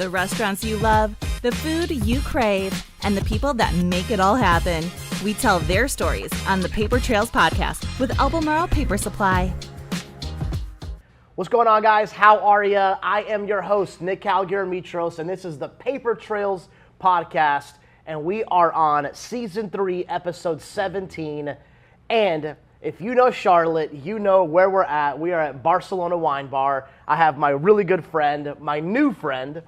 The restaurants you love, the food you crave, and the people that make it all happen. We tell their stories on the Paper Trails podcast with Albemarle Paper Supply. What's going on, guys? How are you? I am your host, Nick Calgaramitros, and this is the Paper Trails podcast, and we are on Season 3, Episode 17, and if you know Charlotte, you know where we're at. We are at Barcelona Wine Bar. I have my really good friend, my new friend,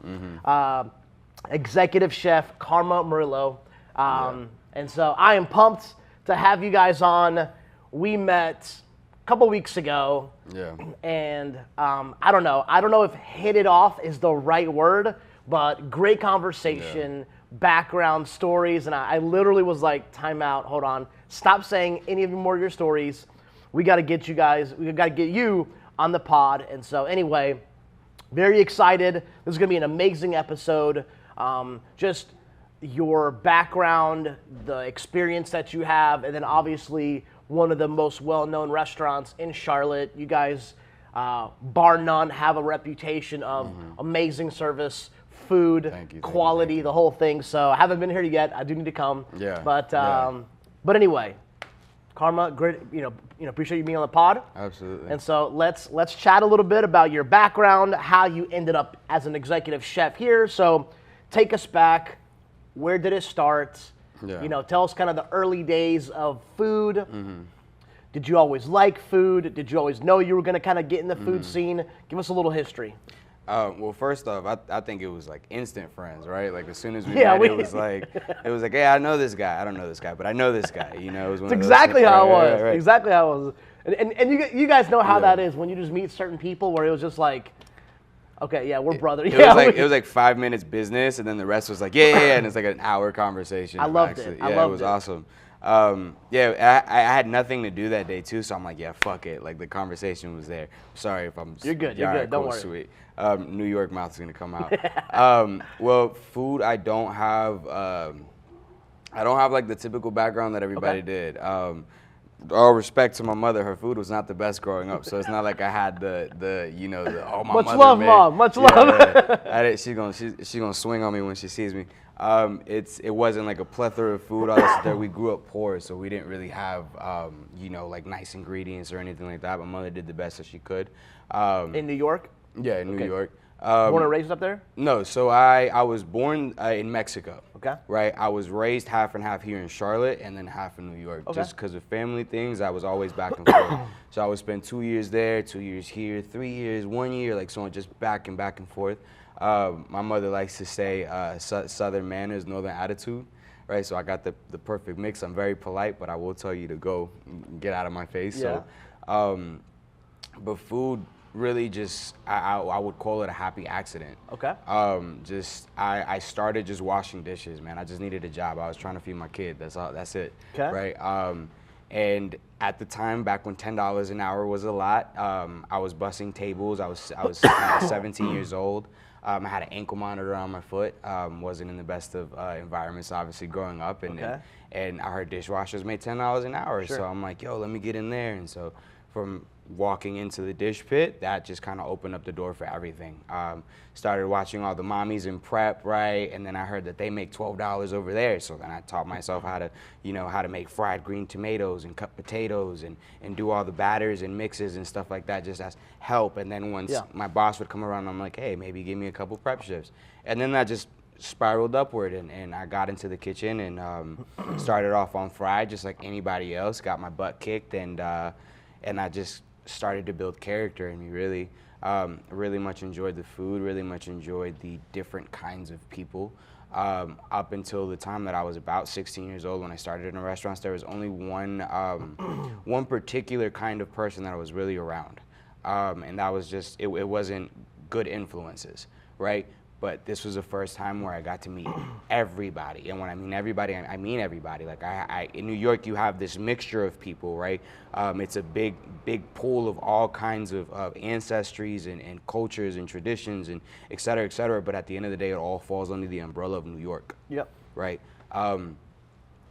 executive chef Karma Murillo. And so I am pumped to have you guys on. We met a couple weeks ago. And I don't know if hit it off is the right word, but great conversation, background stories, and I literally was like, time out, hold on. Stop saying any more of your stories. We got to get you guys, we got to get you on the pod. And so anyway, very excited. This is going to be an amazing episode. Just your background, the experience that you have, and then obviously one of the most well-known restaurants in Charlotte. You guys, bar none, have a reputation of amazing service, food, quality, the whole thing. So I haven't been here yet. I do need to come. But anyway, Karma, great. Appreciate you being on the pod. Absolutely. And so let's chat a little bit about your background, how you ended up as an executive chef here. So take us back. Where did it start? Tell us kind of the early days of food. Did you always like food? Did you always know you were going to kind of get in the food scene? Give us a little history. Well, first off, I think it was like instant friends, right? Like as soon as we met, it was like, hey, I know this guy. I don't know this guy, but I know this guy. It was one It's exactly how it was. Right. Exactly how it was. And you guys know how that is when you just meet certain people where it was just like, okay, yeah, we're brothers. It was like 5 minutes business, and then the rest was like, and it's like an hour conversation. I loved it. Yeah, it was awesome. I had nothing to do that day too, so I'm like, yeah, fuck it. Like the conversation was there. Sorry if I'm. You're good. You're good. Don't worry. Sweet. New York mouth's gonna come out. Well, food, I don't have like the typical background that everybody did. All respect to my mother, her food was not the best growing up, so it's not like I had the my much mother love, made. Mom. Much love. She's gonna swing on me when she sees me. It wasn't like a plethora of food. All this stuff. We grew up poor, so we didn't really have like nice ingredients or anything like that. My mother did the best that she could. In New York? Yeah, in New York. Born and raised up there? No, so I was born in Mexico. Okay. Right, I was raised half and half here in Charlotte, and then half in New York. Okay. Just because of family things, I was always back and forth. So I would spend 2 years there, 2 years here, 3 years, 1 year, like so on, just back and forth. My mother likes to say Southern manners, Northern attitude. Right, so I got the perfect mix. I'm very polite, but I will tell you to go get out of my face. Yeah. So, but food really just, I would call it a happy accident. Okay. I started just washing dishes, man. I just needed a job. I was trying to feed my kid. That's it. Okay. Right. And at the time, back when $10 an hour was a lot, I was bussing tables. I was 17 years old. I had an ankle monitor on my foot. Wasn't in the best of environments, obviously, growing up. And I heard dishwashers made $10 an hour. Sure. So I'm like, yo, let me get in there. And so from walking into the dish pit, that just kind of opened up the door for everything. Started watching all the mommies in prep, right? And then I heard that they make $12 over there. So then I taught myself how to make fried green tomatoes and cut potatoes and do all the batters and mixes and stuff like that just as help. And then once my boss would come around, I'm like, hey, maybe give me a couple prep shifts. And then that just spiraled upward, and I got into the kitchen and started off on fried just like anybody else, got my butt kicked, and I just started to build character in me, really. Really much enjoyed the food, really much enjoyed the different kinds of people. Up until the time that I was about 16 years old when I started in the restaurants, there was only one particular kind of person that I was really around. And that was just, it wasn't good influences, right? But this was the first time where I got to meet everybody. And when I mean everybody, I mean everybody. Like in New York, you have this mixture of people, right? It's a big pool of all kinds of ancestries and cultures and traditions and et cetera, et cetera. But at the end of the day, it all falls under the umbrella of New York. Yep. Right?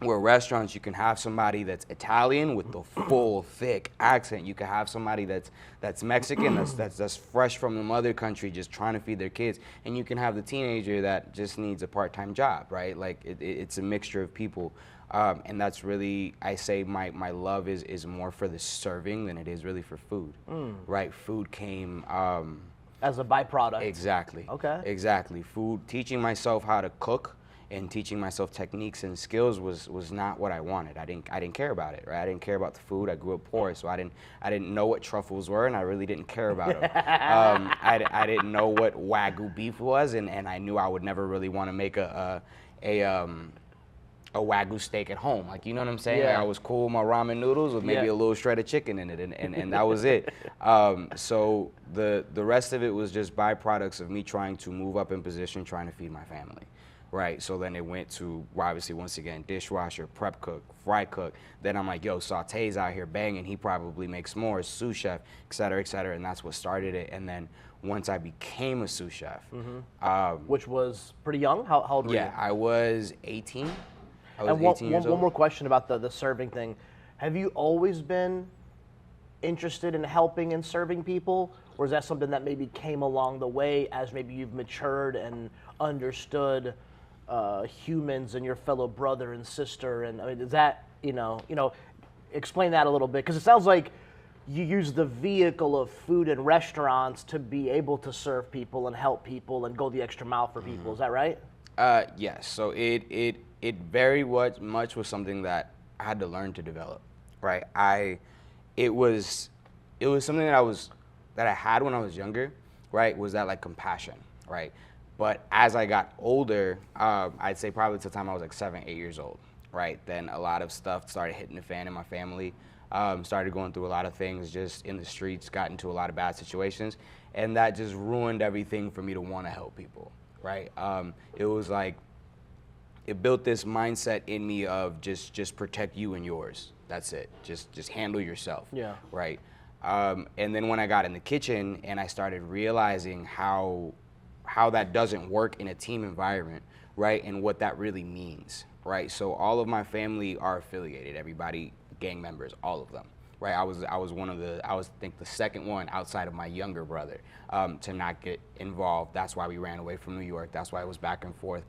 Where restaurants, you can have somebody that's Italian with the full, thick accent. You can have somebody that's Mexican, that's fresh from the mother country, just trying to feed their kids. And you can have the teenager that just needs a part-time job, right? Like, it's a mixture of people. And that's really, I say my love is more for the serving than it is really for food, right? Food came... as a byproduct. Exactly. Okay. Exactly. Food, teaching myself how to cook and teaching myself techniques and skills was not what I wanted. I didn't care about it, right? I didn't care about the food. I grew up poor, so I didn't know what truffles were, and I really didn't care about them. I didn't know what Wagyu beef was, and I knew I would never really want to make a Wagyu steak at home. Like, you know what I'm saying? Yeah. Like, I was cool with my ramen noodles with maybe a little shred of chicken in it, and that was it. So the rest of it was just byproducts of me trying to move up in position, trying to feed my family. Right, so then it went to, obviously, once again, dishwasher, prep cook, fry cook. Then I'm like, yo, Sauté's out here banging. He probably makes more, sous chef, et cetera, and that's what started it. And then once I became a sous chef. Which was pretty young? How old were you? Yeah, I was 18. I was And 18 years old. one more question about the serving thing. Have you always been interested in helping and serving people? Or is that something that maybe came along the way as maybe you've matured and understood humans and your fellow brother and sister? And I mean, is that, explain that a little bit, because it sounds like you use the vehicle of food and restaurants to be able to serve people and help people and go the extra mile for people. Is that right? Yes. So it very much was something that I had to learn to develop. Right. It was something that I had when I was younger. Right. Was that, like, compassion. Right. But as I got older, I'd say probably to the time I was like 7, 8 years old, right? Then a lot of stuff started hitting the fan in my family, started going through a lot of things just in the streets, got into a lot of bad situations, and that just ruined everything for me to want to help people, right? It was like, it built this mindset in me of just protect you and yours. That's it. Just handle yourself, right? And then when I got in the kitchen and I started realizing how that doesn't work in a team environment, right? And what that really means, right? So all of my family are affiliated, everybody, gang members, all of them, right? I was I think the second one outside of my younger brother to not get involved. That's why we ran away from New York. That's why it was back and forth.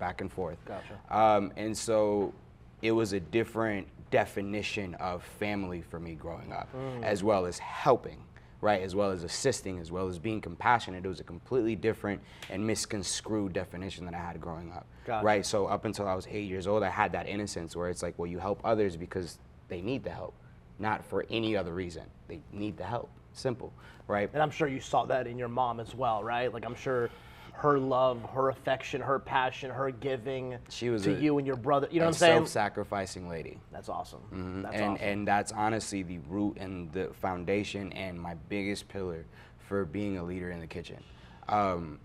Gotcha. And so it was a different definition of family for me growing up, as well as helping, right, as well as assisting, as well as being compassionate. It was a completely different and misconstrued definition that I had growing up, Gotcha. right? So up until I was 8 years old, I had that innocence where it's like, well, you help others because they need the help, not for any other reason. They need the help, simple, right? And I'm sure you saw that in your mom as well, right? Like, I'm sure her love, her affection, her passion, her giving She was to you and your brother. You know what I'm a saying? self-sacrificing lady. That's awesome. That's and awesome. and that's honestly the root and the foundation and my biggest pillar for being a leader in the kitchen.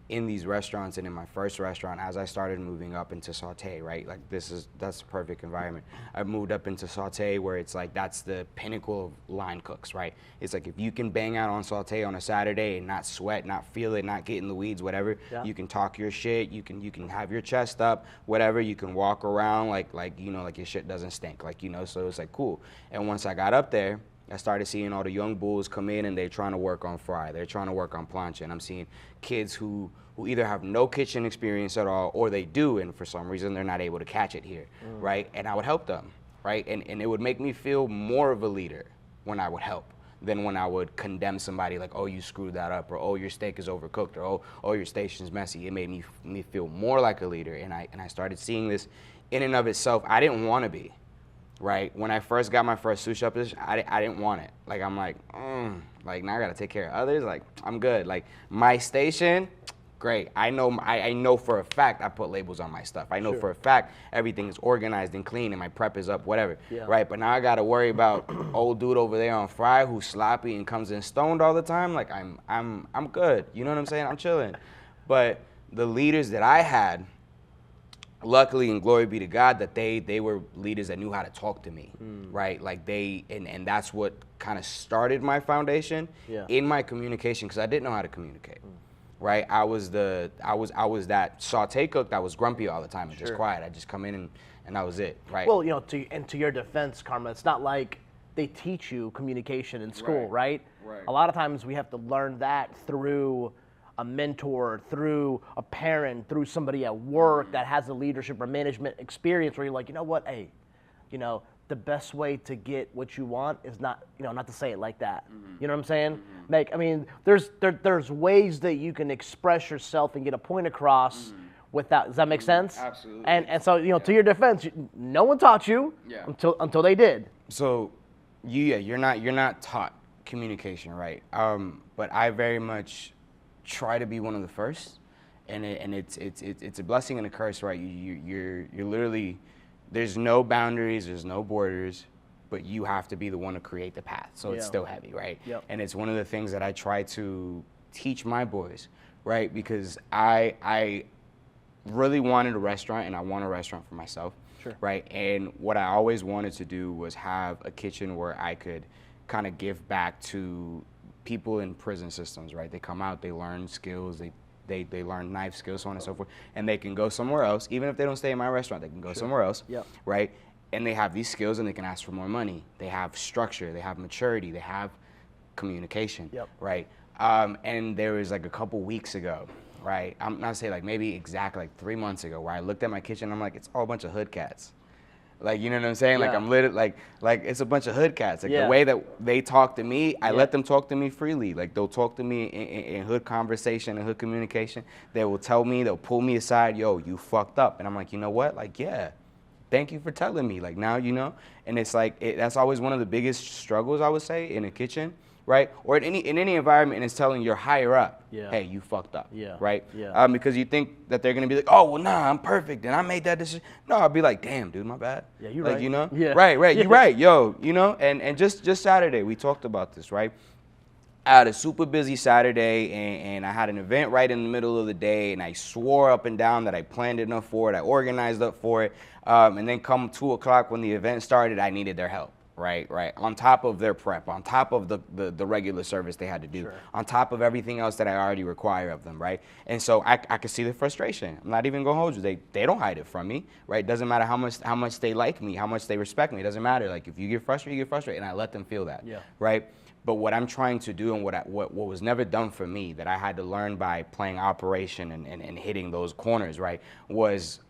In these restaurants and in my first restaurant, as I started moving up into Sauté, right? Like, that's the perfect environment. I moved up into Sauté where it's like, that's the pinnacle of line cooks, right? It's like, if you can bang out on Sauté on a Saturday and not sweat, not feel it, not get in the weeds, whatever, you can talk your shit, you can have your chest up, whatever, you can walk around like your shit doesn't stink, so it's like, cool. And once I got up there, I started seeing all the young bulls come in and they're trying to work on fry, they're trying to work on plancha, and I'm seeing kids who either have no kitchen experience at all, or they do, and for some reason they're not able to catch it here, right? And I would help them, right? And it would make me feel more of a leader when I would help than when I would condemn somebody like, oh, you screwed that up, or oh, your steak is overcooked, or oh, your station's messy. It made me feel more like a leader, and I started seeing this in and of itself. I didn't want to be. Right, when I first got my first sous chef position, I didn't want it. Like, I'm like, like, now I gotta take care of others. Like, I'm good. Like, my station, great. I know for a fact I put labels on my stuff. I know for a fact everything is organized and clean and my prep is up, whatever. Right, but now I gotta worry about old dude over there on fry who's sloppy and comes in stoned all the time. Like, I'm good. You know what I'm saying? I'm chilling. But the leaders that I had, luckily, and glory be to God, that they were leaders that knew how to talk to me, right? Like, and that's what kind of started my foundation in my communication, because I didn't know how to communicate, right? I was that saute cook that was grumpy all the time and just quiet. I just come in and that was it, right? Well, to your defense, Karma, it's not like they teach you communication in school, right? A lot of times we have to learn that through a mentor, through a parent, through somebody at work that has a leadership or management experience where you're like, you know what, hey, the best way to get what you want is not to say it like that. You know what I'm saying? There's ways that you can express yourself and get a point across without. Does that make sense? Absolutely. And so to your defense, no one taught you until they did. So, you're not taught communication, right? But I very much try to be one of the first, and it's a blessing and a curse, right? You're literally, there's no boundaries, there's no borders, but you have to be the one to create the path. So it's still heavy, right? Yep. And it's one of the things that I try to teach my boys, right? Because I really wanted a restaurant, and I want a restaurant for myself, right? And what I always wanted to do was have a kitchen where I could kind of give back to people in prison systems, right? They come out, they learn skills, they learn knife skills, so on and so forth, and they can go somewhere else. Even if they don't stay in my restaurant, they can go somewhere else, right? And they have these skills, and they can ask for more money. They have structure, they have maturity, they have communication, right? And there was like a couple weeks ago, right? I'm not saying like maybe exactly like 3 months ago, where I looked at my kitchen, I'm like, it's all a bunch of hood cats. Like, you know what I'm saying? Like, I'm lit, like it's a bunch of hood cats. Like, the way that they talk to me, I let them talk to me freely. Like, they'll talk to me in hood conversation and hood communication. They will tell me, they'll pull me aside, yo, you fucked up. And I'm like, you know what? Like, yeah, thank you for telling me. Like, now, and it's like, that's always one of the biggest struggles, I would say, in a kitchen, right? Or in any environment, and it's telling your higher up, hey, you fucked up, right? Because you think that they're gonna be like, oh, well, nah, I'm perfect, and I made that decision. No, I'll be like, damn, dude, my bad. Yeah, you're like, right. Right, you're right, yo, and just Saturday, we talked about this, right? I had a super busy Saturday, and I had an event right in the middle of the day, and I swore up and down that I planned enough for it, I organized up for it, and then come 2 o'clock when the event started, I needed their help. Right, on top of their prep, on top of the regular service they had to do, on top of everything else that I already require of them, right? And so I could see the frustration. I'm not even gonna hold you. They don't hide it from me, right? Doesn't matter how much they like me, how much they respect me. It doesn't matter. Like, if you get frustrated, you get frustrated, and I let them feel that, right? But what I'm trying to do, and what was never done for me, that I had to learn by playing operation and hitting those corners, right, was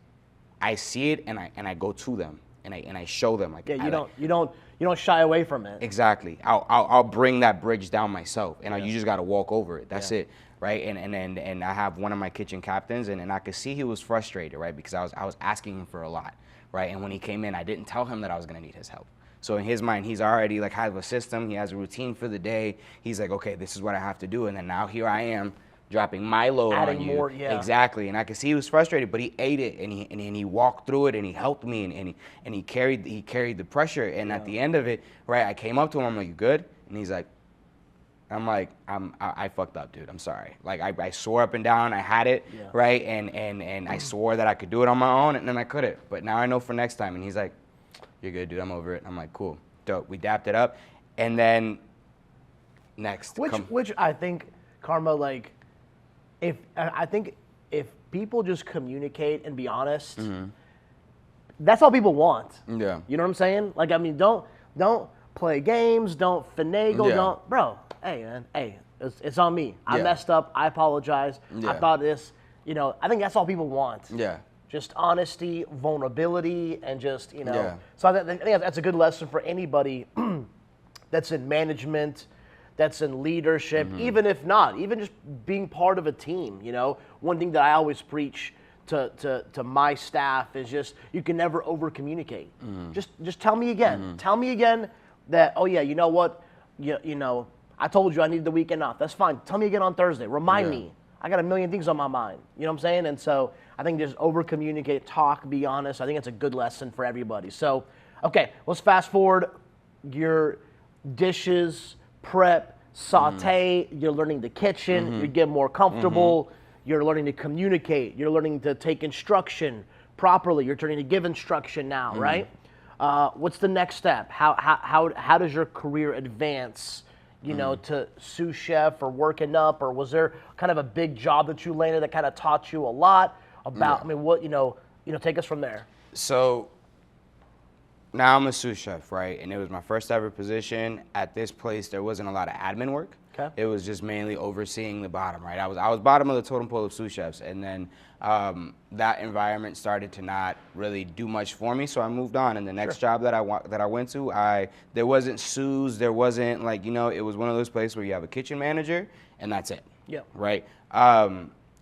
I see it and I go to them and I show them, like, you don't shy away from it. Exactly. I'll bring that bridge down myself, and you just got to walk over it. That's it, right? And I have one of my kitchen captains, and I could see he was frustrated, right? Because I was asking him for a lot, right? And when he came in, I didn't tell him that I was going to need his help. So in his mind, he's already like has a system. He has a routine for the day. He's like, okay, this is what I have to do. And then now here I am, dropping my load adding on you. More, Exactly. And I could see he was frustrated, but he ate it, and he walked through it, and he helped me, and he carried the pressure. And at the end of it, right, I came up to him, I'm like, you good? And he's like, I'm like, I fucked up, dude. I'm sorry. Like, I swore up and down, I had it, right? And I swore that I could do it on my own, and then I couldn't. But now I know for next time. And he's like, you're good, dude. I'm over it. I'm like, cool, dope. We dapped it up, and then next. Which I think, Karma, like, I think if people just communicate and be honest, that's all people want. Yeah. You know what I'm saying? Like, I mean, don't play games, don't finagle, bro. Hey, man, it's on me. I messed up. I apologize. I thought this. I think that's all people want. Yeah. Just honesty, vulnerability, and just So I think that's a good lesson for anybody that's in management, that's in leadership, even if not, even just being part of a team. One thing that I always preach to my staff is just, you can never over communicate. Just tell me again. Tell me again that, oh yeah, you know what, I told you I needed the weekend off. That's fine. Tell me again on Thursday. Remind me. I got a million things on my mind. You know what I'm saying? And so I think just over communicate, talk, be honest. I think it's a good lesson for everybody. So, okay, let's fast forward. Your dishes, prep, saute, you're learning the kitchen, you get more comfortable, you're learning to communicate, you're learning to take instruction properly, you're learning to give instruction now, right? What's the next step? How does your career advance you know, to sous chef or working up, or was there kind of a big job that you landed that kind of taught you a lot about? I mean, what take us from there. So now I'm a sous chef, right? And it was my first ever position. At this place, there wasn't a lot of admin work. Okay. It was just mainly overseeing the bottom, right? I was bottom of the totem pole of sous chefs, and then that environment started to not really do much for me, so I moved on. And the next job that I went to, there wasn't sous, there wasn't like, you know, it was one of those places where you have a kitchen manager and that's it. Yeah. Right.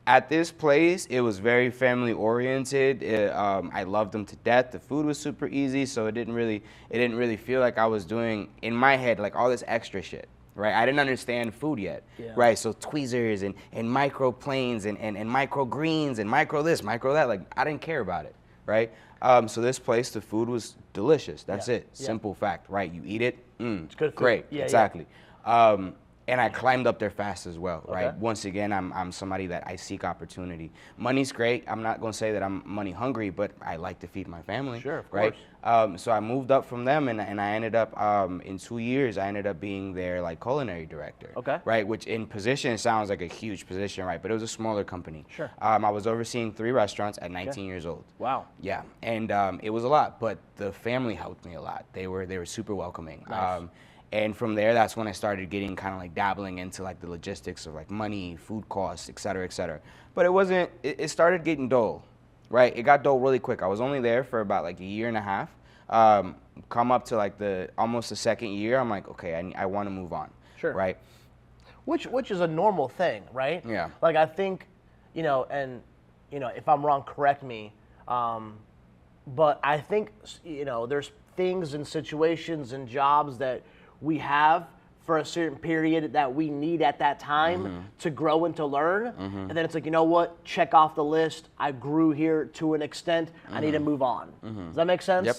At this place, it was very family oriented. I loved them to death. The food was super easy, so it didn't really feel like I was doing in my head like all this extra shit. Right, I didn't understand food yet. Yeah. Right, so tweezers and micro planes and micro greens and micro this, micro that. Like I didn't care about it. Right. So this place, the food was delicious. That's it. Simple fact. Right, you eat it. It's good food. Great. Yeah, exactly. And I climbed up there fast as well, right? Once again, I'm somebody that I seek opportunity. Money's great. I'm not going to say that I'm money hungry, but I like to feed my family. Sure, of right? course. So I moved up from them, and I ended up, in 2 years, I ended up being their like culinary director. Okay. Right, which in position sounds like a huge position, right? But it was a smaller company. Sure. I was overseeing 3 restaurants at 19 years old. Wow. Yeah, and it was a lot, but the family helped me a lot. They were super welcoming. Nice. And from there, that's when I started getting kind of like dabbling into like the logistics of like money, food costs, et cetera, et cetera. But it started getting dull, right? It got dull really quick. I was only there for about like a year and a half. Come up to like almost the second year, I'm like, okay, I want to move on. Sure. Right? Which is a normal thing, right? Yeah. Like I think, if I'm wrong, correct me. But I think, there's things and situations and jobs that we have for a certain period that we need at that time to grow and to learn. And then it's like, you know what? Check off the list. I grew here to an extent. I need to move on. Does that make sense? Yep.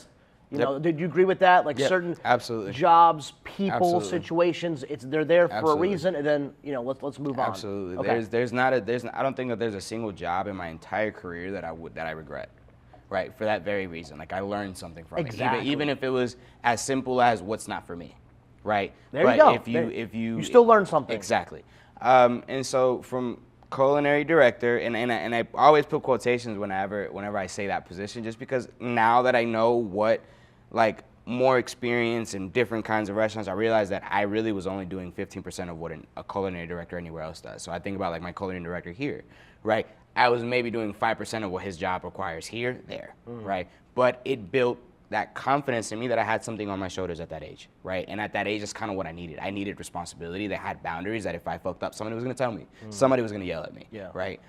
You know, did you agree with that? Like certain absolutely. jobs, people, Absolutely. situations, they're there for Absolutely. a reason, and then let's move on. Absolutely. Okay. I don't think that there's a single job in my entire career that I regret. Right, for that very reason. Like I learned something from it. Even if it was as simple as what's not for me. Right. There you go. If you still learn something. Exactly. And so from culinary director, and I always put quotations whenever I say that position, just because now that I know what like more experience in different kinds of restaurants, I realized that I really was only doing 15% of what a culinary director anywhere else does. So I think about like my culinary director here, right? I was maybe doing 5% of what his job requires here, there, right? But it built that confidence in me that I had something on my shoulders at that age, right? And at that age, that's kind of what I needed. I needed responsibility that had boundaries, that if I fucked up, somebody was gonna tell me. Somebody was gonna yell at me, right?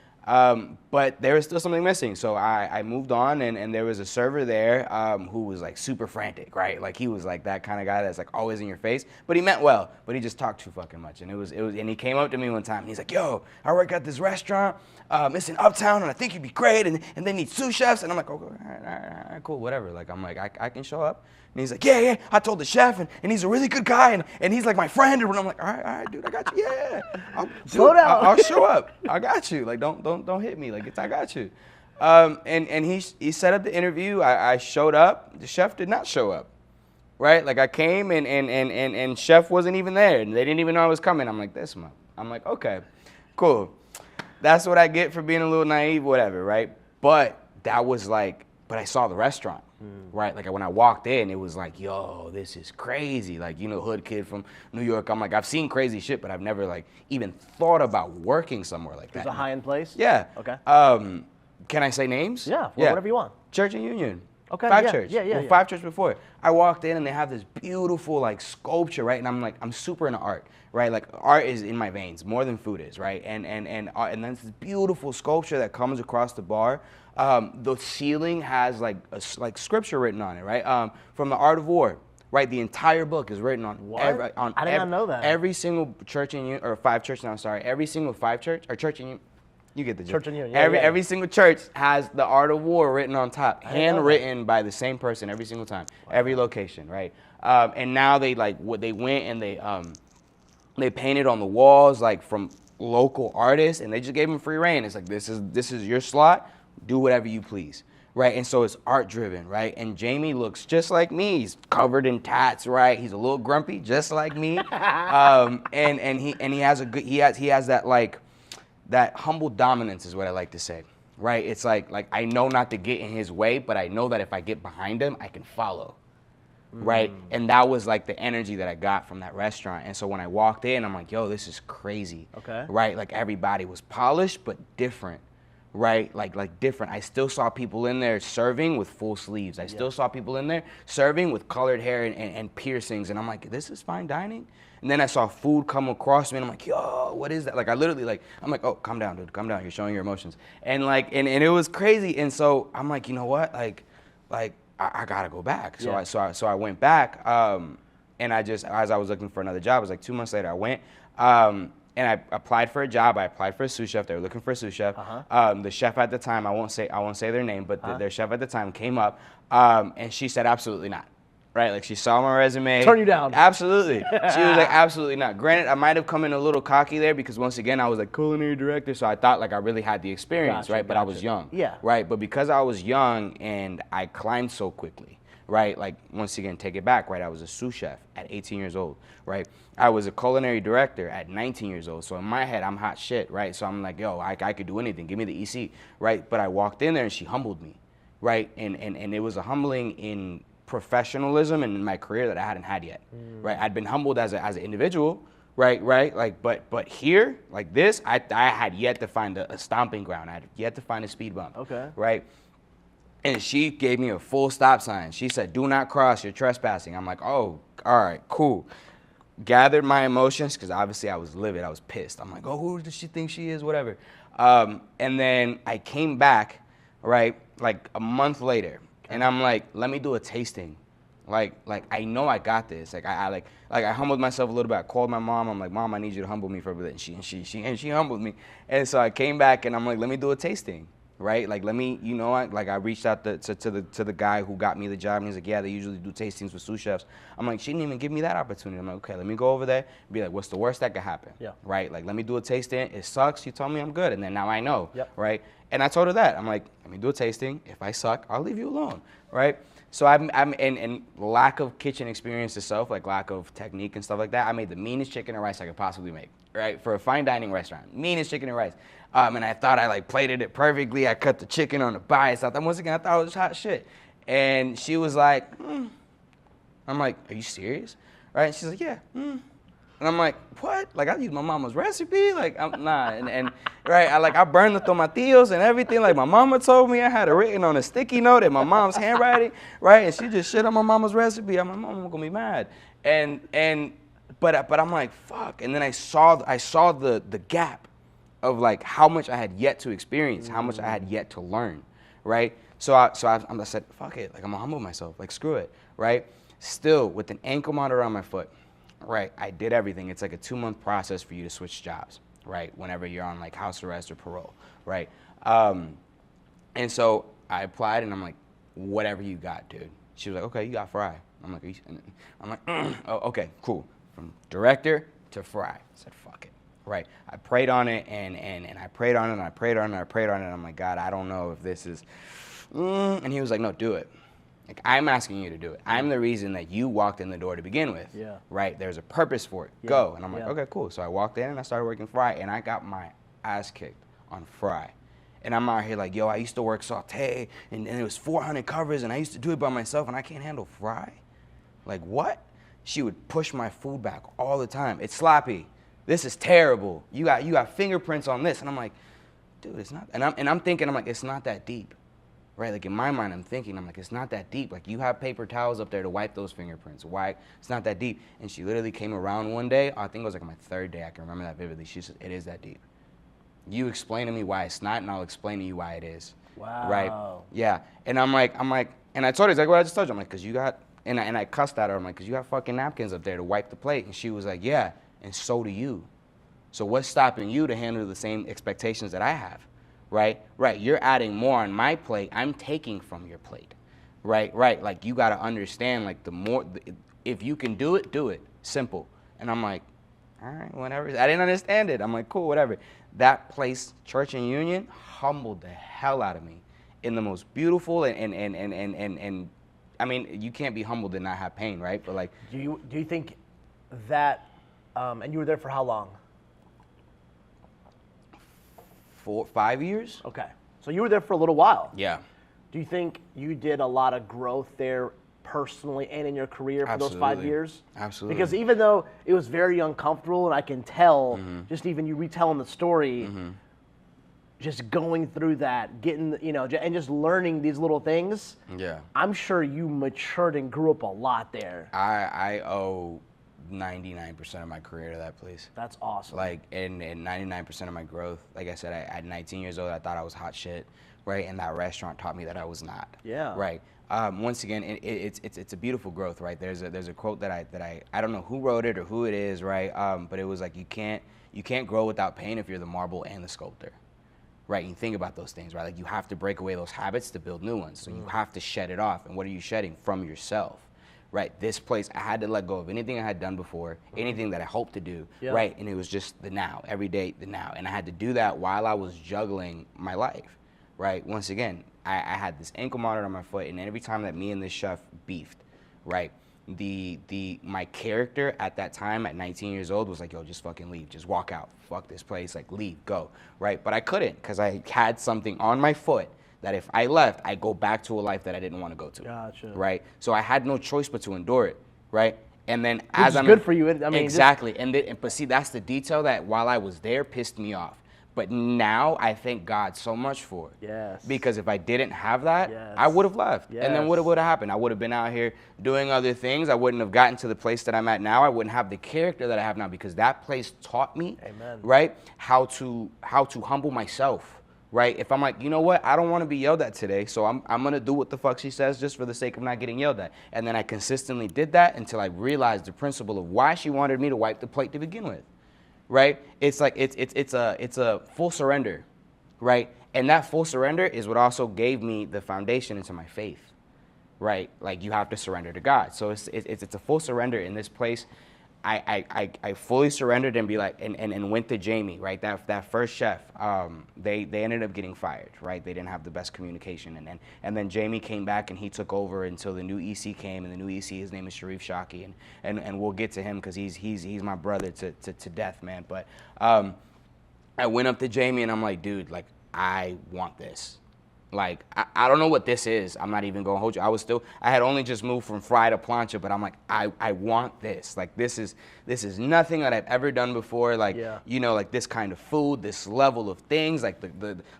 But there was still something missing. So I moved on, and there was a server there who was like super frantic, right? Like he was like that kind of guy that's like always in your face, but he meant well, but he just talked too fucking much. And and he came up to me one time and he's like, yo, I work at this restaurant. It's in Uptown, and I think you'd be great, and they need sous chefs. And I'm like, oh, all right, cool, whatever. Like, I'm like, I can show up. And he's like, yeah, I told the chef, and he's a really good guy, and he's like my friend. And I'm like, all right, dude, I got you. Yeah, Slow down. I'll show up. I got you. Like, don't hit me. Like, I got you. And he set up the interview. I showed up. The chef did not show up. Right? Like, I came, and chef wasn't even there, and they didn't even know I was coming. I'm like, this month. I'm like, okay, cool. That's what I get for being a little naive, whatever, right? But that was like, but I saw the restaurant, right? Like when I walked in, it was like, yo, this is crazy. Like, hood kid from New York. I'm like, I've seen crazy shit, but I've never like even thought about working somewhere like that. It's a high-end place? Yeah. Okay. Can I say names? Yeah, whatever you want. Church and Union. Okay, Five yeah, Church. yeah. Well, Five Church before. I walked in and they have this beautiful like sculpture, right? And I'm super into art, right? Like art is in my veins more than food is, right? And then this beautiful sculpture that comes across the bar. The ceiling has like scripture written on it, right? From the Art of War. Right, the entire book is written on. What? I did not know that. Every single church or Five Church. No, sorry. Every single Five Church or Church in. You get the gist. Church and Union. Every single church has the Art of War written on top, handwritten by the same person every single time, every location, right? And now they went and they painted on the walls like from local artists, and they just gave them free reign. It's like this is your slot, do whatever you please, right? And so it's art driven, right? And Jamie looks just like me. He's covered in tats, right? He's a little grumpy, just like me. And he has that like that humble dominance is what I like to say, right? It's like I know not to get in his way, but I know that if I get behind him, I can follow. Right? And that was like the energy that I got from that restaurant. And so when I walked in, I'm like, yo, this is crazy. Okay. Right? Like everybody was polished, but different. Right? Like different. I still saw people in there serving with full sleeves. I still saw people in there serving with colored hair and piercings. And I'm like, this is fine dining? And then I saw food come across me and I'm like, yo, what is that? Like I literally like, I'm like, oh, calm down, dude, calm down. You're showing your emotions. And like, and it was crazy. And so I'm like, you know what? Like I gotta go back. So I went back, and I just, as I was looking for another job, it was like 2 months later, I went, and I applied for a job. I applied for a sous chef. They were looking for a sous chef. The chef at the time, I won't say their name, but their chef at the time came up, and she said absolutely not. Right, like she saw my resume. Turn you down. Absolutely. She was like, absolutely not. Granted, I might have come in a little cocky there because once again, I was like culinary director, so I thought like I really had the experience, right? But I was young. Yeah. Right, but because I was young and I climbed so quickly, right? Like once again, take it back, right? I was a sous chef at 18 years old, right? I was a culinary director at 19 years old. So in my head, I'm hot shit, right? So I'm like, yo, I could do anything. Give me the EC, right? But I walked in there and she humbled me, right? And it was a humbling in professionalism and in my career that I hadn't had yet, right? I'd been humbled as an individual, right? Like, but here, like this, I had yet to find a stomping ground. I had yet to find a speed bump, Okay. right? And she gave me a full stop sign. She said, "Do not cross. You're trespassing." I'm like, "Oh, all right, cool." Gathered my emotions because obviously I was livid. I was pissed. I'm like, "Oh, who does she think she is?" Whatever. And then I came back, right, like a month later. And I'm like, let me do a tasting. Like I know I got this. Like I humbled myself a little bit. I called my mom. I'm like, Mom, I need you to humble me for a bit. And she humbled me. And so I came back and I'm like, let me do a tasting, right? Like let me, I reached out to the guy who got me the job. And he's like, yeah, they usually do tastings with sous chefs. I'm like, she didn't even give me that opportunity. I'm like, okay, let me go over there and be like, what's the worst that could happen? Yeah. Right? Like let me do a tasting. It sucks. You told me I'm good, and then now I know. Yep. Right? And I told her that. I'm like, let me do a tasting. If I suck, I'll leave you alone, right? So and lack of kitchen experience itself, like lack of technique and stuff like that, I made the meanest chicken and rice I could possibly make, right? For a fine dining restaurant, meanest chicken and rice. And I thought I like plated it perfectly. I cut the chicken on the bias. Once again, I thought it was hot shit. And she was like, I'm like, are you serious? Right? And she's like, yeah. And I'm like, what? Like I used my mama's recipe? Like nah. And right, I burned the tomatillos and everything. Like my mama told me I had it written on a sticky note in my mom's handwriting, right? And she just shit on my mama's recipe. I'm like, Mama gonna be mad. But I'm like, fuck. And then I saw the gap of like how much I had yet to experience, how much I had yet to learn, right? So I said, fuck it. Like I'm gonna humble myself. Like screw it, right? Still with an ankle monitor on my foot. Right, I did everything. It's like a 2-month process for you to switch jobs, right? Whenever you're on like house arrest or parole, right? And so I applied, and I'm like, whatever you got, dude. She was like, okay, you got fry. I'm like, oh, okay, cool. From director to fry. I said, fuck it, right? I prayed on it, and I prayed on it, and I prayed on it, and I prayed on it. And I'm like, God, I don't know if this is, and he was like, no, do it. Like, I'm asking you to do it. I'm the reason that you walked in the door to begin with. Yeah. Right? There's a purpose for it. Yeah. Go. And I'm like, Yeah. okay, cool. So I walked in and I started working fry, and I got my ass kicked on fry. And I'm out here like, yo, I used to work saute, and it was 400 covers, and I used to do it by myself, and I can't handle fry? Like, what? She would push my food back all the time. It's sloppy. This is terrible. You got fingerprints on this. And I'm like, dude, it's not. And I'm thinking, it's not that deep. Right, like in my mind, I'm thinking, it's not that deep. Like you have paper towels up there to wipe those fingerprints. Why? It's not that deep. And she literally came around one day. I think it was like my 3rd day. I can remember that vividly. She said, it is that deep. You explain to me why it's not, and I'll explain to you why it is. Wow. Right? Yeah. And I'm like, and I told her exactly what I just told you. I'm like, cause you got, and I cussed at her. I'm like, cause you got fucking napkins up there to wipe the plate. And she was like, yeah, and so do you. So what's stopping you to handle the same expectations that I have? Right, you're adding more on my plate. I'm taking from your plate. Right. Like you got to understand, like if you can do it, simple. And I'm like, all right, whatever. I didn't understand it. I'm like, cool, whatever. That place, Church and Union, humbled the hell out of me. in the most beautiful and I mean, you can't be humbled and not have pain, right? But like, do you think that, and you were there for how long? 5 years. Okay, so you were there for a little while. Yeah. Do you think you did a lot of growth there personally and in your career for those 5 years? Absolutely. Because even though it was very uncomfortable, and I can tell, just even you retelling the story, just going through that, getting, and just learning these little things. Yeah. I'm sure you matured and grew up a lot there. I owe 99% of my career to that place. That's awesome. Like, and 99% of my growth, like I said, at 19 years old, I thought I was hot shit, right? And that restaurant taught me that I was not. Yeah. Right. Once again, it's a beautiful growth, right? There's a quote that I don't know who wrote it or who it is, right? But it was like, you can't grow without pain if you're the marble and the sculptor. Right, you think about those things, right? Like, you have to break away those habits to build new ones. So you have to shed it off. And what are you shedding? From yourself, right? This place, I had to let go of anything I had done before, anything that I hoped to do, right? And it was just the now, every day, the now. And I had to do that while I was juggling my life, right? Once again, I had this ankle monitor on my foot, and every time that me and this chef beefed, right? My character at that time at 19 years old was like, yo, just fucking leave, just walk out, fuck this place, like leave, go, right? But I couldn't, because I had something on my foot that if I left, I'd go back to a life that I didn't want to go to. Gotcha. Right? So I had no choice but to endure it, right? And then as I'm good for you. I mean, exactly. But see, that's the detail that while I was there pissed me off. But now I thank God so much for it. Yes. Because if I didn't have that, I would have left. Yes. And then what would have happened? I would have been out here doing other things. I wouldn't have gotten to the place that I'm at now. I wouldn't have the character that I have now, because that place taught me, right, how to humble myself, right? If I'm like, you know what, I don't want to be yelled at today, so I'm going to do what the fuck she says just for the sake of not getting yelled at. And then I consistently did that until I realized the principle of why she wanted me to wipe the plate to begin with. Right? It's like it's a full surrender, right? And that full surrender is what also gave me the foundation into my faith, right? Like, you have to surrender to God. So it's a full surrender in this place. I fully surrendered and be like and went to Jamie, right? That first chef, they ended up getting fired, right? They didn't have the best communication, and then Jamie came back and he took over until the new EC came, and the new EC, his name is Sharif Shaki, and we'll get to him because he's my brother to death, man. But I went up to Jamie and I'm like, dude, like, I want this. Like, I don't know what this is. I'm not even gonna hold you. I had only just moved from fry to plancha, but I'm like, I want this. Like, this is nothing that I've ever done before. Like, like this kind of food, this level of things. Like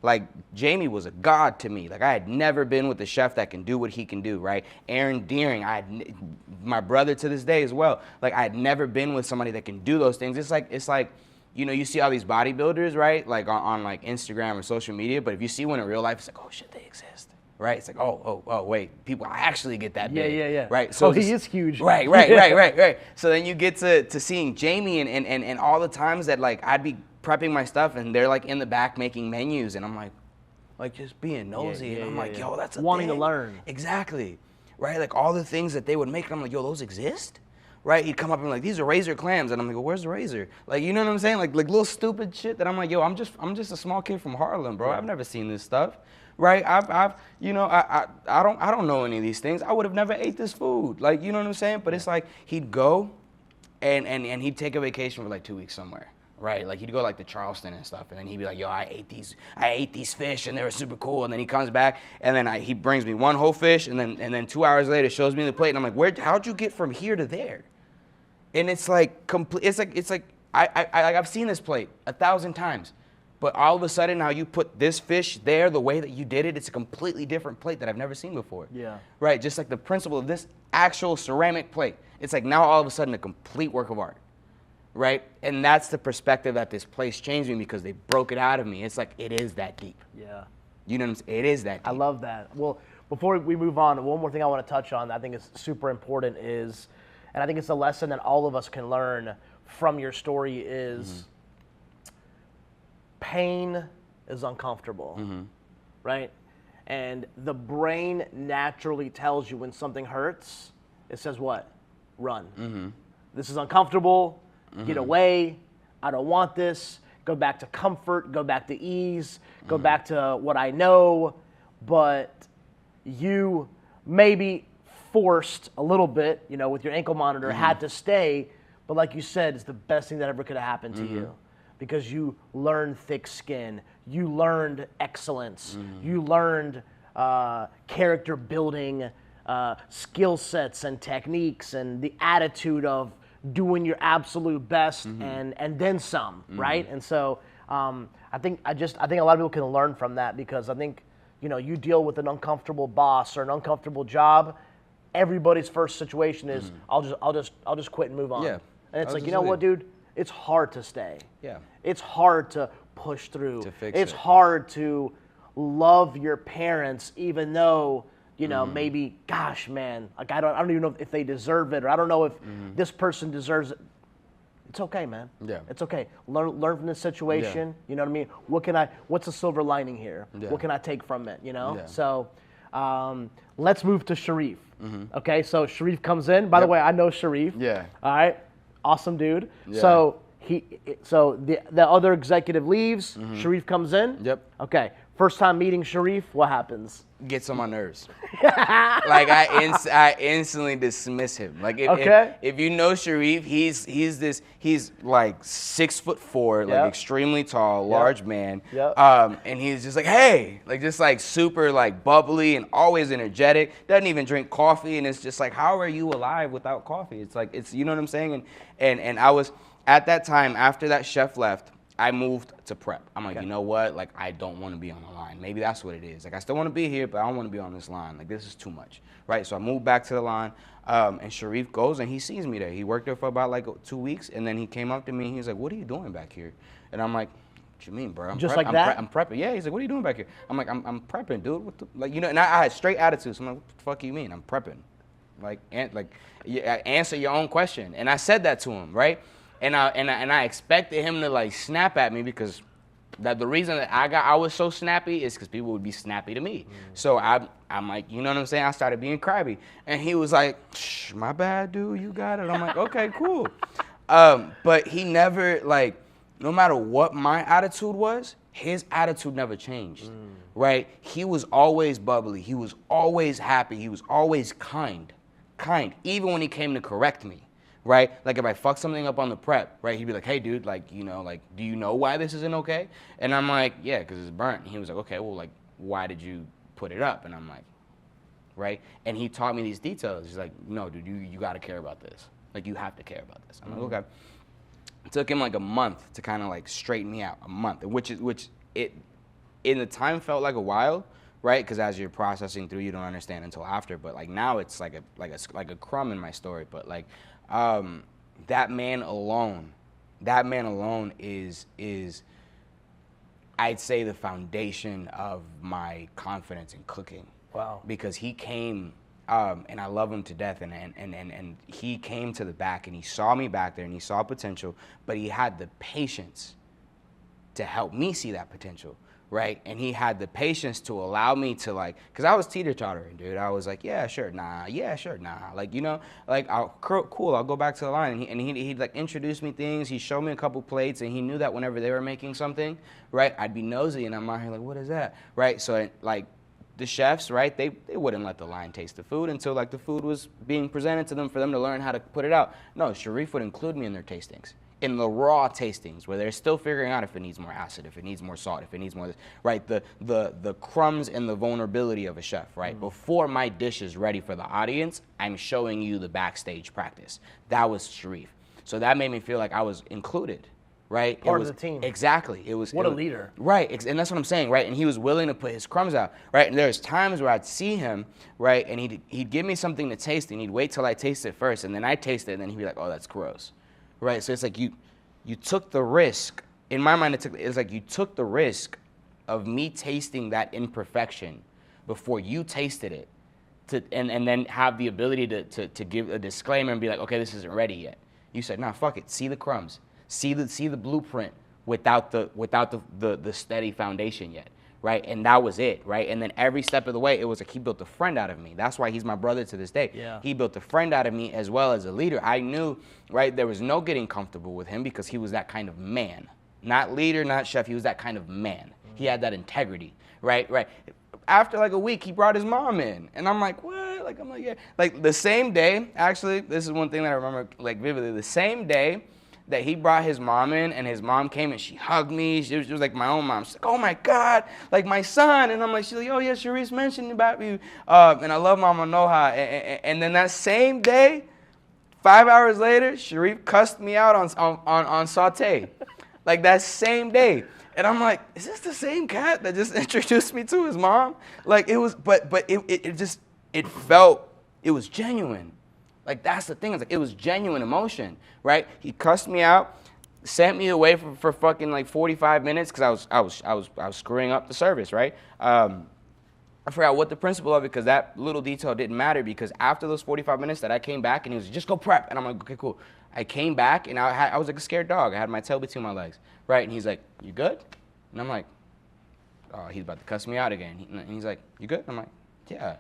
like Jamie was a god to me. Like, I had never been with a chef that can do what he can do, right? Aaron Deering, my brother to this day as well. Like, I had never been with somebody that can do those things. It's like, you see all these bodybuilders, right? Like on like Instagram or social media, but if you see one in real life, it's like, oh shit, they exist, right? It's like, oh, wait, people actually get that big, yeah, right? So he is huge, right. So then you get to seeing Jamie and all the times that, like, I'd be prepping my stuff and they're like in the back making menus, and I'm like just being nosy, and I'm like, yo, that's a wanting thing. to learn. Exactly, right? Like, all the things that they would make, and I'm like, yo, those exist? Right, he'd come up and like, these are razor clams, and I'm like, well, where's the razor? Like, you know what I'm saying? Like little stupid shit that I'm like, yo, I'm just a small kid from Harlem, bro. I've never seen this stuff, right? I don't know any of these things. I would have never ate this food, like, you know what I'm saying? But it's like, he'd go, and he'd take a vacation for like 2 weeks somewhere. Right, like, he'd go like to Charleston and stuff, and then he'd be like, yo, I ate these fish and they were super cool. And then he comes back, and then he brings me one whole fish, and then 2 hours later shows me the plate, and I'm like, how'd you get from here to there? And it's like it's like I've seen this plate 1,000 times, but all of a sudden now you put this fish there the way that you did it, it's a completely different plate that I've never seen before. Yeah. Right, just like the principle of this actual ceramic plate. It's like now all of a sudden a complete work of art. Right? And that's the perspective that this place changed me, because they broke it out of me. It's like, it is that deep. Yeah. You know what I'm saying? It is that deep. I love that. Well, before we move on, one more thing I want to touch on that I think is super important is, and I think it's a lesson that all of us can learn from your story, is pain is uncomfortable, right? And the brain naturally tells you when something hurts, it says what? Run. This is uncomfortable. Get away. I don't want this. Go back to comfort. Go back to ease. Go back to what I know. but you maybe forced a little bit, with your ankle monitor, had to stay. But like you said, it's the best thing that ever could have happened to you, because you learned thick skin, you learned excellence, you learned character building, skill sets and techniques, and the attitude of doing your absolute best and then some, right? And so I think a lot of people can learn from that, because I think you deal with an uncomfortable boss or an uncomfortable job. Everybody's first situation is I'll just quit and move on. Yeah. And it's like, you know what, dude? It's hard to stay. Yeah. It's hard to push through. To fix it's it. hard to love your parents, even though, maybe, gosh, man, like I don't even know if they deserve it, or I don't know if this person deserves it. It's okay, man. Yeah. It's okay. Learn from this situation. Yeah. You know what I mean? What's the silver lining here? Yeah. What can I take from it? Yeah. So let's move to Sharif. Okay, so Sharif comes in. By the way, I know Sharif. Yeah. All right. Awesome dude. Yeah. So the other executive leaves. Sharif comes in. Yep. Okay. First time meeting Sharif, what happens? Gets on my nerves. Like I instantly dismiss him. Like if you know Sharif, he's like 6'4", like extremely tall, large man. Yep. And he's just like, hey, like just like super like bubbly and always energetic. Doesn't even drink coffee, and it's just like, how are you alive without coffee? It's like you know what I'm saying? And I was at that time, after that chef left, I moved to prep. I'm like, you know what? Like, I don't want to be on the line. Maybe that's what it is. Like, I still want to be here, but I don't want to be on this line. Like, this is too much, right? So I moved back to the line, and Sharif goes, and he sees me there. He worked there for about, like, 2 weeks, and then he came up to me, and he's like, what are you doing back here? And I'm like, what you mean, bro? I'm prepping. Yeah, he's like, what are you doing back here? I'm like, I'm prepping, dude. What the, like, and I had straight attitude, so I'm like, what the fuck you mean? I'm prepping. Like, answer your own question. And I said that to him, right? And I expected him to like snap at me, because the reason that I was so snappy is because people would be snappy to me. So I'm like, you know what I'm saying? I started being crabby, and he was like, shh, my bad, dude, you got it. I'm like, okay, cool. But he never, like, no matter what my attitude was, his attitude never changed, right? He was always bubbly. He was always happy. He was always kind, even when he came to correct me. Right? Like if I fuck something up on the prep, right? He'd be like, hey dude, like, like, do you know why this isn't okay? And I'm like, yeah, because it's burnt. And he was like, okay, well, like, why did you put it up? And I'm like, right? And he taught me these details. He's like, no, dude, you got to care about this. Like, you have to care about this. I'm like, okay. It took him like a month to kind of like straighten me out, a month, which in the time felt like a while, right? Because as you're processing through, you don't understand until after. But like now it's like a crumb in my story. But like, that man alone is I'd say the foundation of my confidence in cooking. Wow. Because he came, and I love him to death, and he came to the back, and he saw me back there, and he saw potential, but he had the patience to help me see that potential. Right? And he had the patience to allow me to, like, because I was teeter-tottering, dude. I was like, yeah, sure, nah. Like, like, cool, I'll go back to the line. And he'd like, introduce me things. He showed me a couple plates, and he knew that whenever they were making something, right, I'd be nosy, and I'm out here like, what is that? Right? So, like, the chefs, right, they wouldn't let the line taste the food until, like, the food was being presented to them for them to learn how to put it out. No, Sharif would include me in their tastings. In the raw tastings, where they're still figuring out if it needs more acid, if it needs more salt, if it needs more, right? The crumbs and the vulnerability of a chef, right? Before my dish is ready for the audience, I'm showing you the backstage practice. That was Sharif. So that made me feel like I was included, right? Part of the team. Exactly. What a leader. Right, and that's what I'm saying, right? And he was willing to put his crumbs out, right? And there's times where I'd see him, right, and he'd give me something to taste, and he'd wait till I taste it first, and then I'd taste it, and then he'd be like, oh, that's gross. Right, so it's like you took the risk. In my mind, it's like you took the risk of me tasting that imperfection before you tasted it, and then have the ability to give a disclaimer and be like, okay, this isn't ready yet. You said, nah, fuck it. See the crumbs. See the blueprint without the steady foundation yet. Right, and that was it, right? And then every step of the way, it was like he built a friend out of me. That's why he's my brother to this day. Yeah. He built a friend out of me as well as a leader. I knew, right, there was no getting comfortable with him because he was that kind of man. Not leader, not chef, he was that kind of man. He had that integrity, right? after like a week, he brought his mom in. And I'm like, what? Like, I'm like, yeah. Like the same day, actually, this is one thing that I remember like vividly. The same day that he brought his mom in and his mom came and she hugged me. She was like my own mom. She's like, oh my God, like my son. And I'm like, she's like, oh yeah, Sharice mentioned about you. And I love Mama Noha. And then that same day, 5 hours later, Sharif cussed me out on Saute. Like that same day. And I'm like, is this the same cat that just introduced me to his mom? Like it was, but it felt, it was genuine. Like that's the thing, it's like it was genuine emotion, right? He cussed me out, sent me away for fucking like 45 minutes because I was screwing up the service, right? I forgot what the principle of it because that little detail didn't matter because after those 45 minutes that I came back and he was like, just go prep. And I'm like, okay, cool. I came back and I was like a scared dog. I had my tail between my legs, right? And he's like, you good? And I'm like, oh, he's about to cuss me out again. And he's like, you good? I'm like, yeah.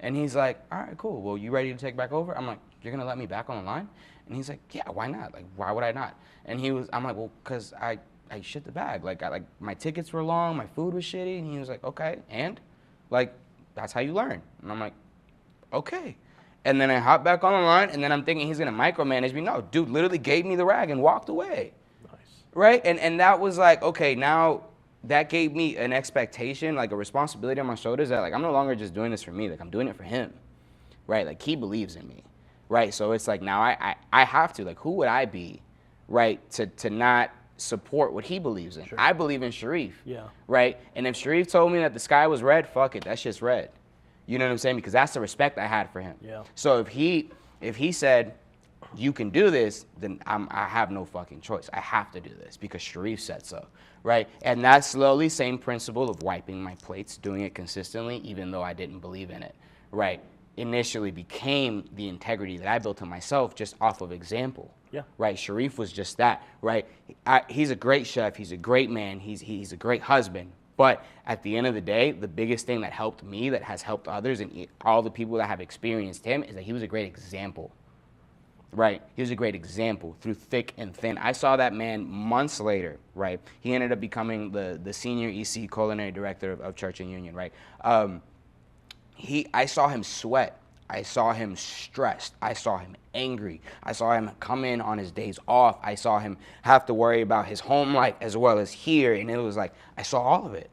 And he's like, all right, cool. Well, you ready to take back over? I'm like, you're gonna let me back on the line? And he's like, yeah, why not? Like, why would I not? And I'm like, well, cause I shit the bag. Like, my tickets were long, my food was shitty. And he was like, okay, and? Like, that's how you learn. And I'm like, okay. And then I hop back on the line, and then I'm thinking he's gonna micromanage me. No, dude literally gave me the rag and walked away. Nice. Right? And that was like, okay, now that gave me an expectation, like a responsibility on my shoulders that like, I'm no longer just doing this for me, like I'm doing it for him. Right? Like he believes in me. Right, so it's like now I have to, like who would I be, right, to not support what he believes in? Sure. I believe in Sharif, yeah. Right? And if Sharif told me that the sky was red, fuck it, that shit's red. You know what I'm saying? Because that's the respect I had for him. Yeah. So if he said, you can do this, then I have no fucking choice. I have to do this because Sharif said so, right? And that's slowly same principle of wiping my plates, doing it consistently, even though I didn't believe in it, right? Initially became the integrity that I built in myself just off of example. Yeah. Right. Sharif was just that. Right. He's a great chef. He's a great man. He's a great husband. But at the end of the day, the biggest thing that helped me, that has helped others, and all the people that have experienced him, is that he was a great example. Right. He was a great example through thick and thin. I saw that man months later. Right. He ended up becoming the senior EC culinary director of Church and Union. Right. I saw him sweat. I saw him stressed. I saw him angry. I saw him come in on his days off. I saw him have to worry about his home life as well as here. And it was like, I saw all of it.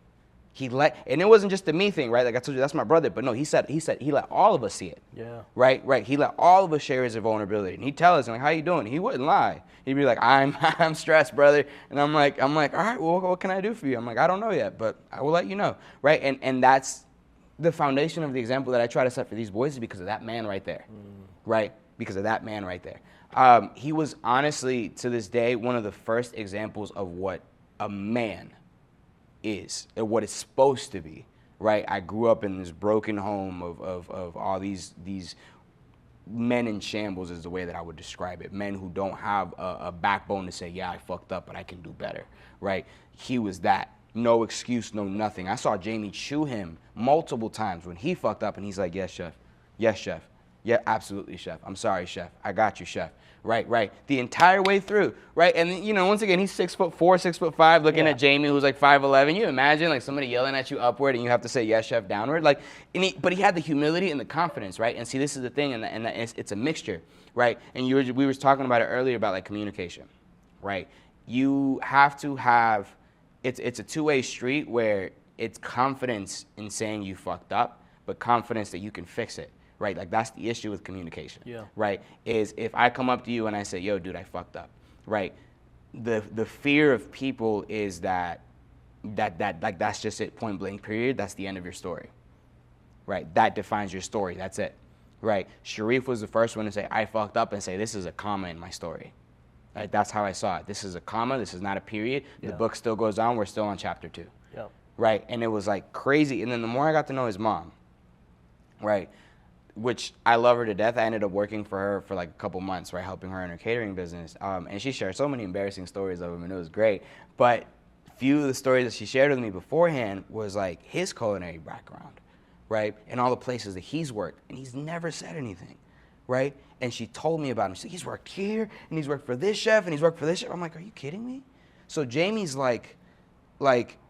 And it wasn't just a me thing, right? Like I told you, that's my brother. But no, he said he let all of us see it. Yeah. Right. He let all of us share his vulnerability. And he'd tell us, like, how you doing? He wouldn't lie. He'd be like, I'm stressed, brother. And I'm like, all right, well, what can I do for you? I'm like, I don't know yet, but I will let you know. Right. And that's the foundation of the example that I try to set for these boys is because of that man right there, right? Because of that man right there. He was honestly, to this day, one of the first examples of what a man is, and what it's supposed to be, right? I grew up in this broken home of all these men in shambles is the way that I would describe it. Men who don't have a backbone to say, yeah, I fucked up, but I can do better, right? He was that. No excuse, no nothing. I saw Jamie chew him multiple times when he fucked up and he's like, yes, chef. Yes, chef. Yeah, absolutely, chef. I'm sorry, chef. I got you, chef. Right. The entire way through, right? And, you know, once again, he's 6'4", 6'5", looking at Jamie, who's like 5'11". You imagine, like, somebody yelling at you upward and you have to say, yes, chef, downward. Like, but he had the humility and the confidence, right? And see, this is the thing, and it's a mixture, right? And we were talking about it earlier about, like, communication, right? You have to have... It's a two-way street where it's confidence in saying you fucked up, but confidence that you can fix it, right? Like that's the issue with communication, right? Is if I come up to you and I say, yo, dude, I fucked up, right? The fear of people is that like that's just it, point blank, period. That's the end of your story, right? That defines your story. That's it, right? Sharif was the first one to say, I fucked up, and say, this is a comma in my story. Right, that's how I saw it. This is a comma. This is not a period. The book still goes on. We're still on chapter 2. Yeah. Right, and it was like crazy. And then the more I got to know his mom, right, which I love her to death. I ended up working for her for like a couple months, right, helping her in her catering business. And she shared so many embarrassing stories of him, and it was great. But few of the stories that she shared with me beforehand was like his culinary background, right, and all the places that he's worked, and he's never said anything. Right? And she told me about him. She said, he's worked here, and he's worked for this chef, and he's worked for this chef. I'm like, are you kidding me? So Jamie's like,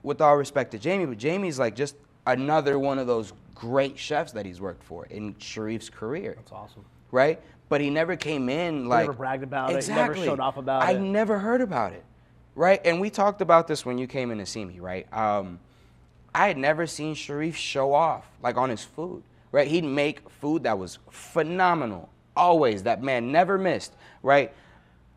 with all respect to Jamie, but Jamie's like just another one of those great chefs that he's worked for in Sharif's career. That's awesome. Right? But he never came in like... Never bragged about exactly. it. Never showed off about it. I never heard about it. Right? And we talked about this when you came in to see me, right? I had never seen Sharif show off, like, on his food. Right? He'd make food that was phenomenal. Always. That man never missed. Right?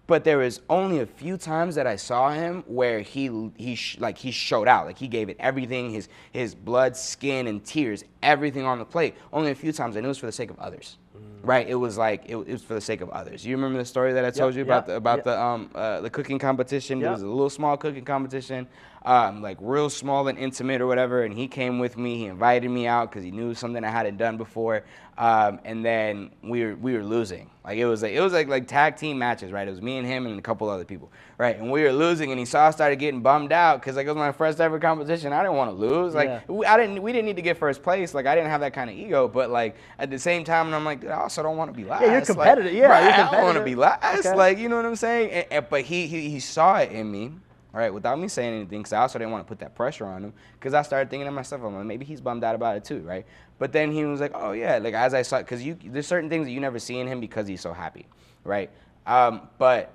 But there was only a few times that I saw him where he showed out, like he gave it everything, his blood, skin, and tears, everything on the plate. Only a few times, and it was for the sake of others, right? It was like it was for the sake of others. You remember the story that I told you about the cooking competition? It was a little small cooking competition, like real small and intimate or whatever. And he came with me. He invited me out because he knew something I hadn't done before. And then we were losing. Like it was like tag team matches, right? It was me and him and a couple other people, right? And we were losing, and he saw I started getting bummed out because like it was my first ever competition. I didn't want to lose. Like we didn't need to get first place. Like I didn't have that kind of ego. But like at the same time, and I'm like, I also don't want to be last. Yeah, you're competitive. Like, right, you're competitive. I don't want to be last. Okay. Like you know what I'm saying? But he saw it in me. All right, without me saying anything, because I also didn't want to put that pressure on him, because I started thinking to myself, I'm like, maybe he's bummed out about it too, right? But then he was like, oh yeah, like as I saw, because there's certain things that you never see in him because he's so happy, right? But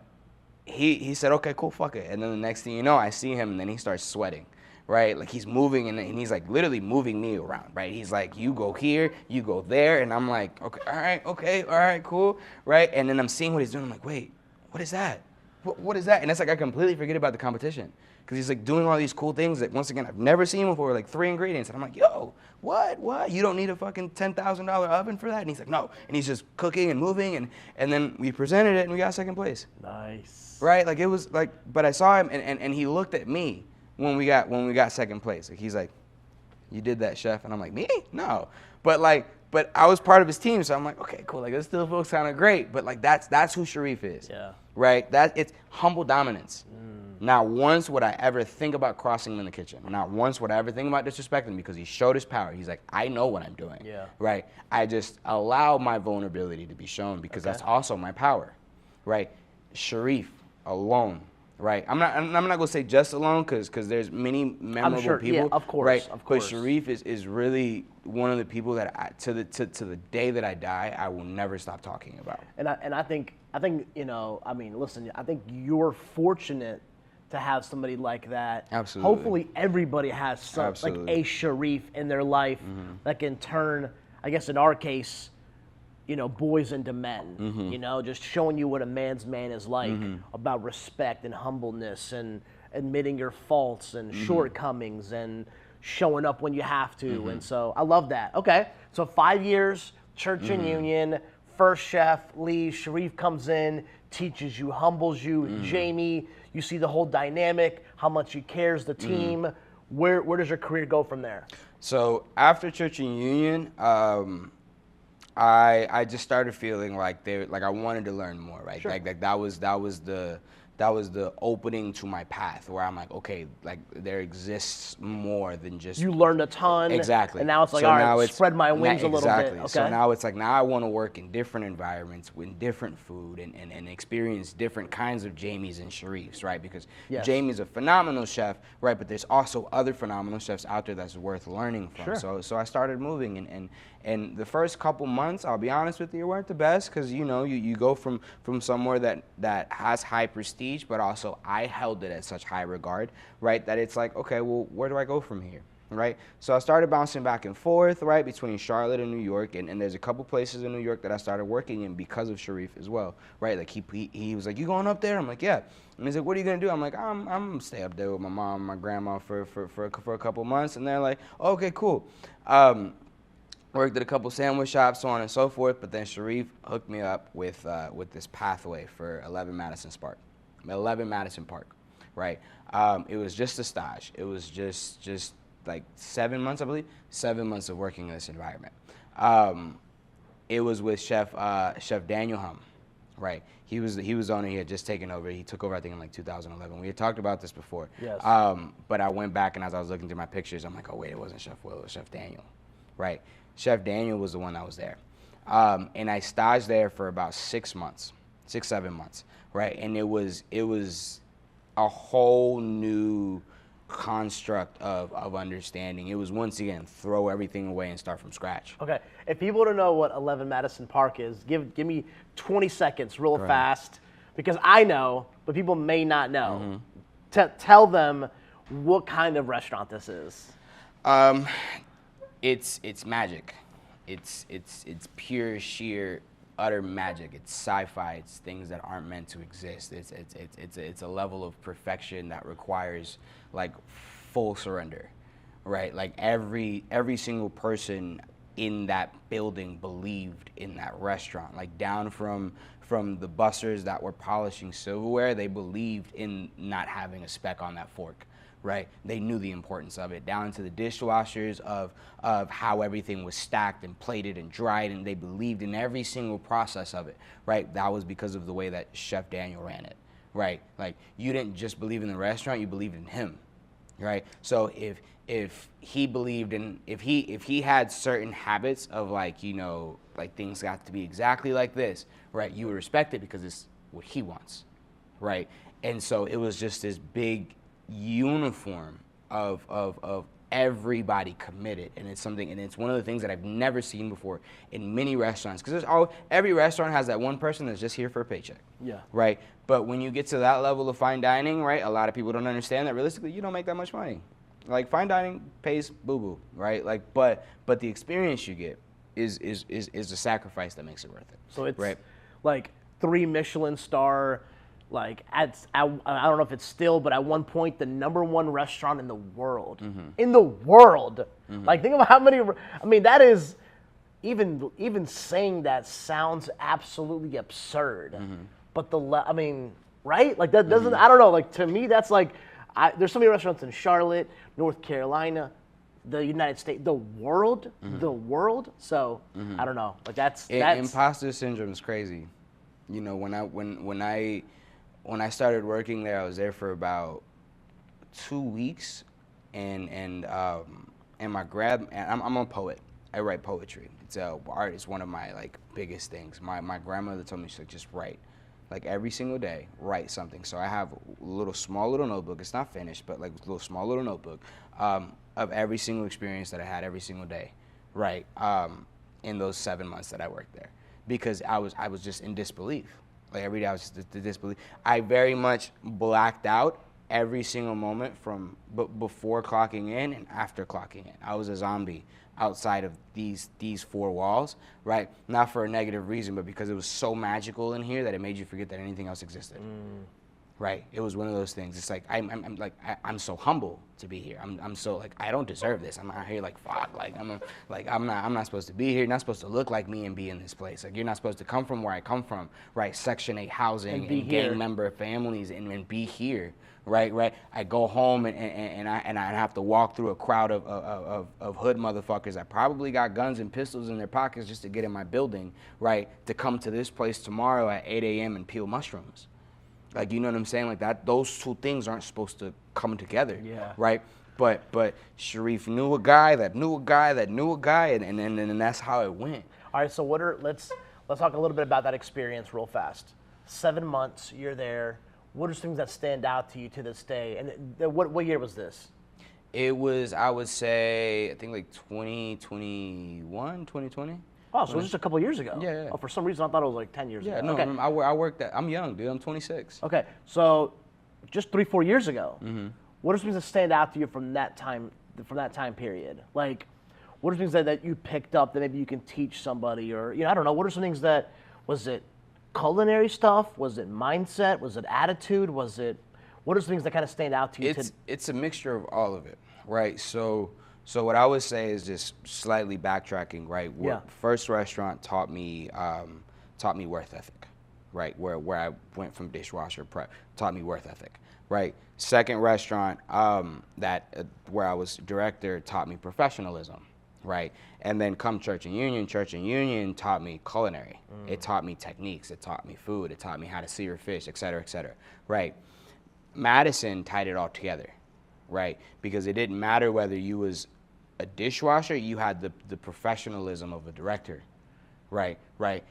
he said, okay, cool, fuck it. And then the next thing you know, I see him, and then he starts sweating, right? Like he's moving, and he's like literally moving me around, right? He's like, you go here, you go there, and I'm like, okay, all right, cool, right? And then I'm seeing what he's doing, I'm like, wait, what is that? What is that? And it's like I completely forget about the competition because he's like doing all these cool things that, once again, I've never seen before, like 3 ingredients. And I'm like, yo, what? You don't need a fucking $10,000 oven for that? And he's like, no. And he's just cooking and moving. And then we presented it and we got second place. Nice. Right? Like it was like, but I saw him and he looked at me when we got second place. Like he's like, you did that, chef? And I'm like, me? No. But I was part of his team, so I'm like, okay, cool. Like this still feels kind of great. But like that's who Sharif is. Yeah. Right? It's humble dominance. Not once would I ever think about crossing him in the kitchen. Not once would I ever think about disrespecting him because he showed his power. He's like, I know what I'm doing. Yeah. Right? I just allow my vulnerability to be shown because that's also my power. Right? Sharif alone. Right? I'm not gonna say just alone because there's many memorable people. Yeah, of course. Right? Of course. But Sharif is really one of the people that to the day that I die, I will never stop talking about. And I think I mean, listen, I think you're fortunate to have somebody like that. Absolutely. Hopefully everybody has some like a Sharif in their life that can turn, I guess in our case, boys into men. Just showing you what a man's man is like, about respect and humbleness and admitting your faults and shortcomings and showing up when you have to. And so I love that. Okay, so 5 years, church and union, first chef leaves, Sharif comes in, teaches you, humbles you. Jamie, you see the whole dynamic, how much he cares, the team. Where does your career go from there? So after church and union, I just started feeling like I wanted to learn more, right? Sure. Like that was the opening to my path where I'm like, okay, like there exists more than just. You learned a ton. Exactly. And now it's like, so all right, spread my wings a little bit. Okay. So now it's like, now I want to work in different environments with different food and experience different kinds of Jamies and Sharifs, right? Because Jamie's a phenomenal chef, right? But there's also other phenomenal chefs out there that's worth learning from. Sure. So I started moving and the first couple months, I'll be honest with you, weren't the best because you go from somewhere that has high prestige, but also I held it at such high regard, right? That it's like, okay, well, where do I go from here, right? So I started bouncing back and forth, right, between Charlotte and New York, and there's a couple places in New York that I started working in because of Sharif as well, right? Like he was like, you going up there? I'm like, yeah. And he's like, what are you gonna do? I'm like, I'm gonna stay up there with my mom and my grandma for a couple months, and they're like, okay, cool. Worked at a couple sandwich shops, so on and so forth, but then Sharif hooked me up with this pathway for 11 Madison Park, right? It was just a stage. It was just like 7 months, I believe, 7 months of working in this environment. It was with Chef Daniel Hum, right? He was the owner. He had just taken over. He took over, I think, in like 2011. We had talked about this before. Yes. But I went back, and as I was looking through my pictures, I'm like, oh wait, it wasn't Chef Will, it was Chef Daniel, right? Chef Daniel was the one that was there. And I staged there for about 6 months, 7 months, right? And it was a whole new construct of understanding. It was, once again, throw everything away and start from scratch. Okay, if people don't know what 11 Madison Park is, give me 20 seconds real fast, because I know, but people may not know. Tell them what kind of restaurant this is. It's magic. It's pure, sheer, utter magic. It's sci-fi. It's things that aren't meant to exist. It's a level of perfection that requires like full surrender, right? Like every single person in that building believed in that restaurant. Like down from the bussers that were polishing silverware, they believed in not having a speck on that fork. Right, they knew the importance of it, down to the dishwashers of how everything was stacked and plated and dried, and they believed in every single process of it. Right, that was because of the way that Chef Daniel ran it. Right, like you didn't just believe in the restaurant, you believed in him. Right, so if he believed in, if he had certain habits of like, you know, like things got to be exactly like this, right, you would respect it because it's what he wants. Right, and so it was just this big uniform of everybody committed, and it's something, and it's one of the things that I've never seen before in many restaurants, because every restaurant has that one person that's just here for a paycheck. Yeah. Right. But when you get to that level of fine dining, right, a lot of people don't understand that realistically you don't make that much money. Like fine dining pays boo-boo, right? Like, but the experience you get is the sacrifice that makes it worth it. So it's like 3 Michelin star. Like, I don't know if it's still, but at one point, the #1 restaurant in the world. In the world. Like, think about how many, I mean, that is, even saying that sounds absolutely absurd. But I mean, right? Like, that doesn't, I don't know, like, to me, that's like, there's so many restaurants in Charlotte, North Carolina, the United States, the world. So, I don't know. Like, that's imposter syndrome is crazy. You know, when I started working there, I was there for about 2 weeks, and I'm a poet. I write poetry. Art is one of my like biggest things. My grandmother told me, she's like, just write, like every single day, write something. So I have a small little notebook. It's not finished, but like a small little notebook of every single experience that I had every single day, right? In those 7 months that I worked there, because I was just in disbelief. Like every day I was just in disbelief. I very much blacked out every single moment from before clocking in and after clocking in. I was a zombie outside of these 4 walls, right? Not for a negative reason, but because it was so magical in here that it made you forget that anything else existed. Right? It was one of those things. It's like I'm so humble to be here. I'm so like, I don't deserve this. I'm out here like, fuck, I'm not supposed to be here. You're not supposed to look like me and be in this place. Like, you're not supposed to come from where I come from, right? Section 8 housing and gang member families and be here. Right. I go home and I have to walk through a crowd of hood motherfuckers that probably got guns and pistols in their pockets just to get in my building, right? To come to this place tomorrow at 8 a.m. and peel mushrooms. Like, you know what I'm saying? Like that, those two things aren't supposed to come together. Yeah. Right. But Sharif knew a guy that knew a guy that knew a guy, and that's how it went. All right. So let's talk a little bit about that experience real fast. 7 months, you're there. What are some things that stand out to you to this day? And what year was this? It was, I would say, I think like 2021, 2020. Oh, so it was just a couple of years ago. Yeah. Oh, for some reason I thought it was like 10 years ago. Yeah, no, okay. I worked at, I'm young, dude. I'm 26. Okay, so just 3-4 years ago. What are some things that stand out to you from that time period? Like, what are some things that you picked up that maybe you can teach somebody, or I don't know. What are some things that, was it culinary stuff? Was it mindset? Was it attitude? What are some things that kind of stand out to you? It's a mixture of all of it, right? So what I would say is, just slightly backtracking, right? First restaurant taught me worth ethic, right? Where I went from dishwasher prep, taught me worth ethic, right? Second restaurant where I was director taught me professionalism, right? And then come Church and Union taught me culinary. It taught me techniques. It taught me food. It taught me how to sear fish, et cetera, right? Madison tied it all together, right? Because it didn't matter whether you was a dishwasher, you had the professionalism of a director, right? Like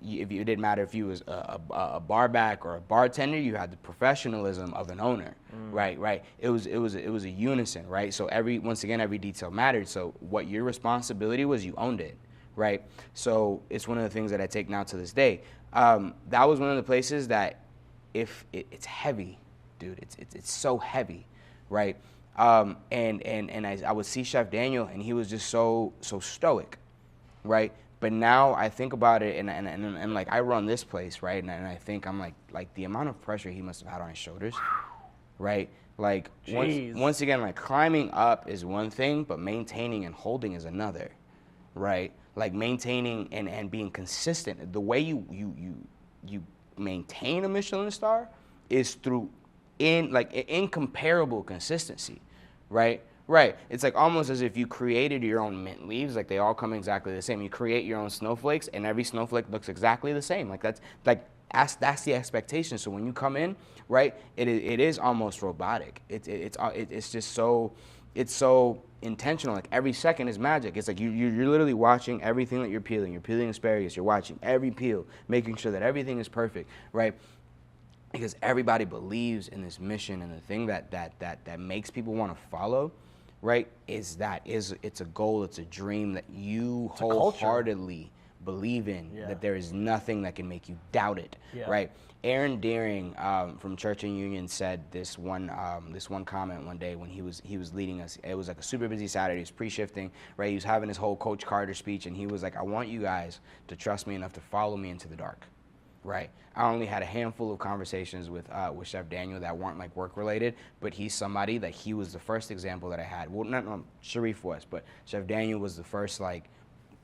if it didn't matter if you was a bar back or a bartender, you had the professionalism of an owner, right? It was a unison, right? So once again, every detail mattered. So what your responsibility was, you owned it, right? So it's one of the things that I take now to this day. That was one of the places that it's heavy, dude. It's so heavy, right? And I would see Chef Daniel, and he was just so stoic, right? But now I think about it, and like I run this place, right? And I think I'm like the amount of pressure he must have had on his shoulders, right? Like once again, like climbing up is one thing, but maintaining and holding is another, right? Like maintaining and being consistent. The way you maintain a Michelin star is through incomparable consistency, right? Right. It's like almost as if you created your own mint leaves, like they all come exactly the same. You create your own snowflakes, and every snowflake looks exactly the same. Like that's the expectation. So when you come in, right, it is almost robotic. It's just so intentional. Like every second is magic. It's like you're literally watching everything that you're peeling. You're peeling asparagus. You're watching every peel, making sure that everything is perfect, right? Because everybody believes in this mission, and the thing that makes people want to follow, right, it's a goal, it's a dream that you wholeheartedly believe in, that there is nothing that can make you doubt it, right? Aaron Deering from Church and Union said this one comment one day when he was leading us. It was like a super busy Saturday. He was pre-shifting, right? He was having his whole Coach Carter speech, and he was like, I want you guys to trust me enough to follow me into the dark. Right. I only had a handful of conversations with Chef Daniel that weren't like work related, but he's somebody that he was the first example that I had. Well, not Sharif was, but Chef Daniel was the first like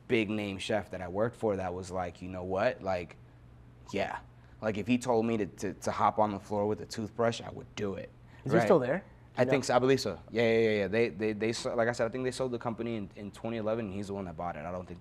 big name chef that I worked for that was like, you know what, like, yeah, like if he told me to hop on the floor with a toothbrush, I would do it. Is he still there? I think so. I believe so. Yeah. They like I said, I think they sold the company in 2011, and he's the one that bought it. I don't think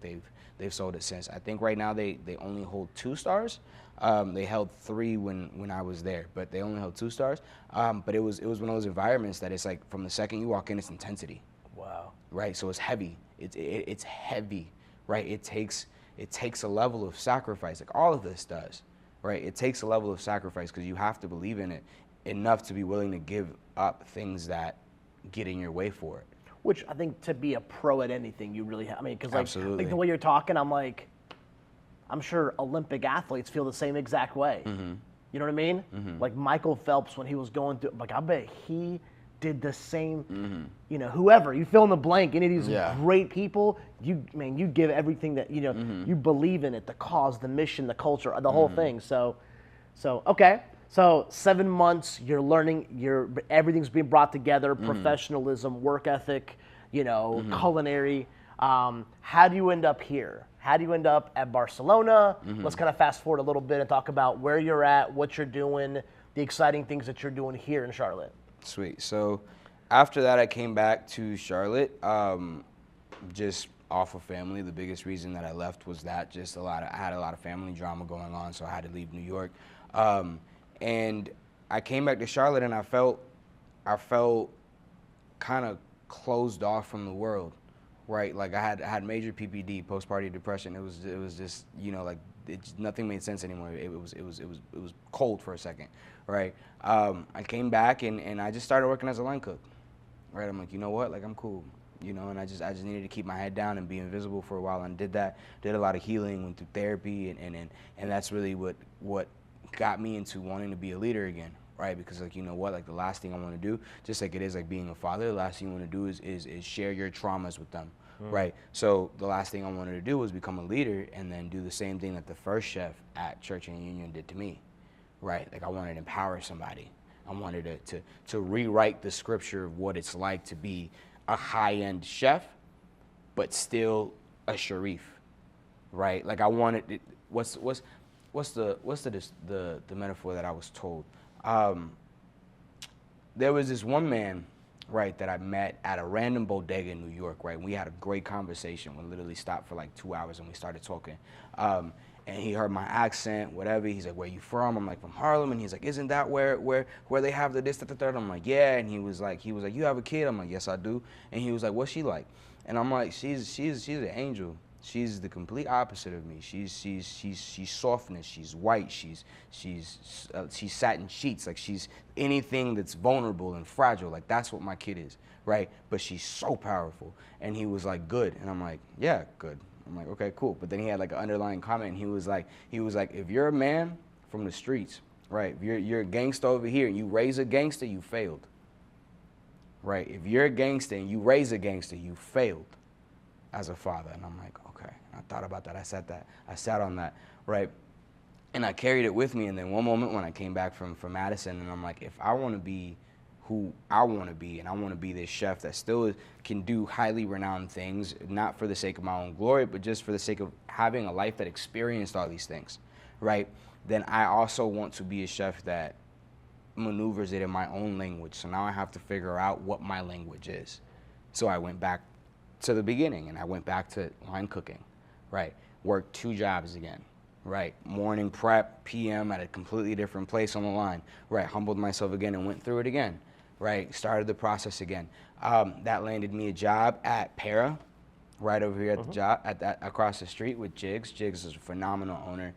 they've sold it since. I think right now they only hold 2 stars. They held 3 when I was there, but they only held 2 stars. But it was one of those environments that it's like from the second you walk in, it's intensity. Wow. Right. So it's heavy. It's heavy. Right. It takes a level of sacrifice. Like all of this does. Right. It takes a level of sacrifice because you have to believe in it enough to be willing to give up things that get in your way for it. Which I think to be a pro at anything, you really have. I mean, because like the way you're talking, I'm sure Olympic athletes feel the same exact way. Mm-hmm. You know what I mean? Mm-hmm. Like Michael Phelps when he was going through, like I bet he did the same. Mm-hmm. You know, whoever you fill in the blank, any of these great people, you give everything that you believe in it, the cause, the mission, the culture, the whole thing. So okay. So 7 months, you're learning, everything's being brought together, professionalism, work ethic, culinary. How do you end up here? How do you end up at Barcelona? Let's kind of fast forward a little bit and talk about where you're at, what you're doing, the exciting things that you're doing here in Charlotte. Sweet. So after that, I came back to Charlotte, just off of family. The biggest reason that I left was that I had a lot of family drama going on, so I had to leave New York. And I came back to Charlotte, and I felt kind of closed off from the world, right? Like I had major PPD, post-party depression. It was just nothing made sense anymore. It was cold for a second, right? I came back and I just started working as a line cook, right? I'm like, you know what? Like I'm cool, and I just needed to keep my head down and be invisible for a while, and did that. Did a lot of healing, went through therapy, and that's really what got me into wanting to be a leader again, right? Because like, like the last thing I want to do, just like it is like being a father, the last thing you want to do is share your traumas with them, right? So the last thing I wanted to do was become a leader and then do the same thing that the first chef at Church and Union did to me, right? Like I wanted to empower somebody. I wanted to rewrite the scripture of what it's like to be a high-end chef, but still a Sharif, right? Like I wanted it, what's the metaphor that I was told? There was this one man, right, that I met at a random bodega in New York, right? We had a great conversation. We literally stopped for like 2 hours and we started talking. And he heard my accent, whatever. He's like, "Where you from?" I'm like, "From Harlem." And he's like, "Isn't that where they have the this, that, the third?" I'm like, "Yeah." And he was like, "You have a kid?" I'm like, "Yes, I do." And he was like, "What's she like?" And I'm like, "She's an angel." She's the complete opposite of me. She's softness. She's white. She's satin sheets. Like she's anything that's vulnerable and fragile. Like that's what my kid is, right? But she's so powerful. And he was like, good. And I'm like, yeah, good. I'm like, okay, cool. But then he had like an underlying comment. And he was like, if you're a man from the streets, right? If you're a gangster over here and you raise a gangster, you failed, right? If you're a gangster and you raise a gangster, you failed as a father. And I'm like, okay. I thought about that. I sat on that, right? And I carried it with me. And then one moment when I came back from Madison, and I'm like, if I want to be who I want to be, and I want to be this chef that still can do highly renowned things, not for the sake of my own glory, but just for the sake of having a life that experienced all these things, right? Then I also want to be a chef that maneuvers it in my own language. So now I have to figure out what my language is. So I went back to the beginning, and I went back to line cooking, right? Worked 2 jobs again, right? Morning prep, PM at a completely different place on the line, right? Humbled myself again and went through it again, right? Started the process again. That landed me a job at Para, right over here at the job, across the street with Jigs. Jigs is a phenomenal owner.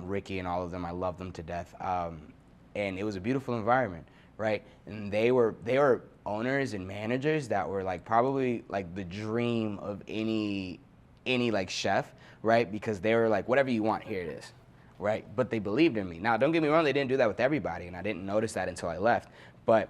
Ricky and all of them, I love them to death. And it was a beautiful environment, right? And they were owners and managers that were like probably like the dream of any like chef, right? Because they were like, whatever you want, here it is, right? But they believed in me. Now, don't get me wrong, they didn't do that with everybody, and I didn't notice that until I left. But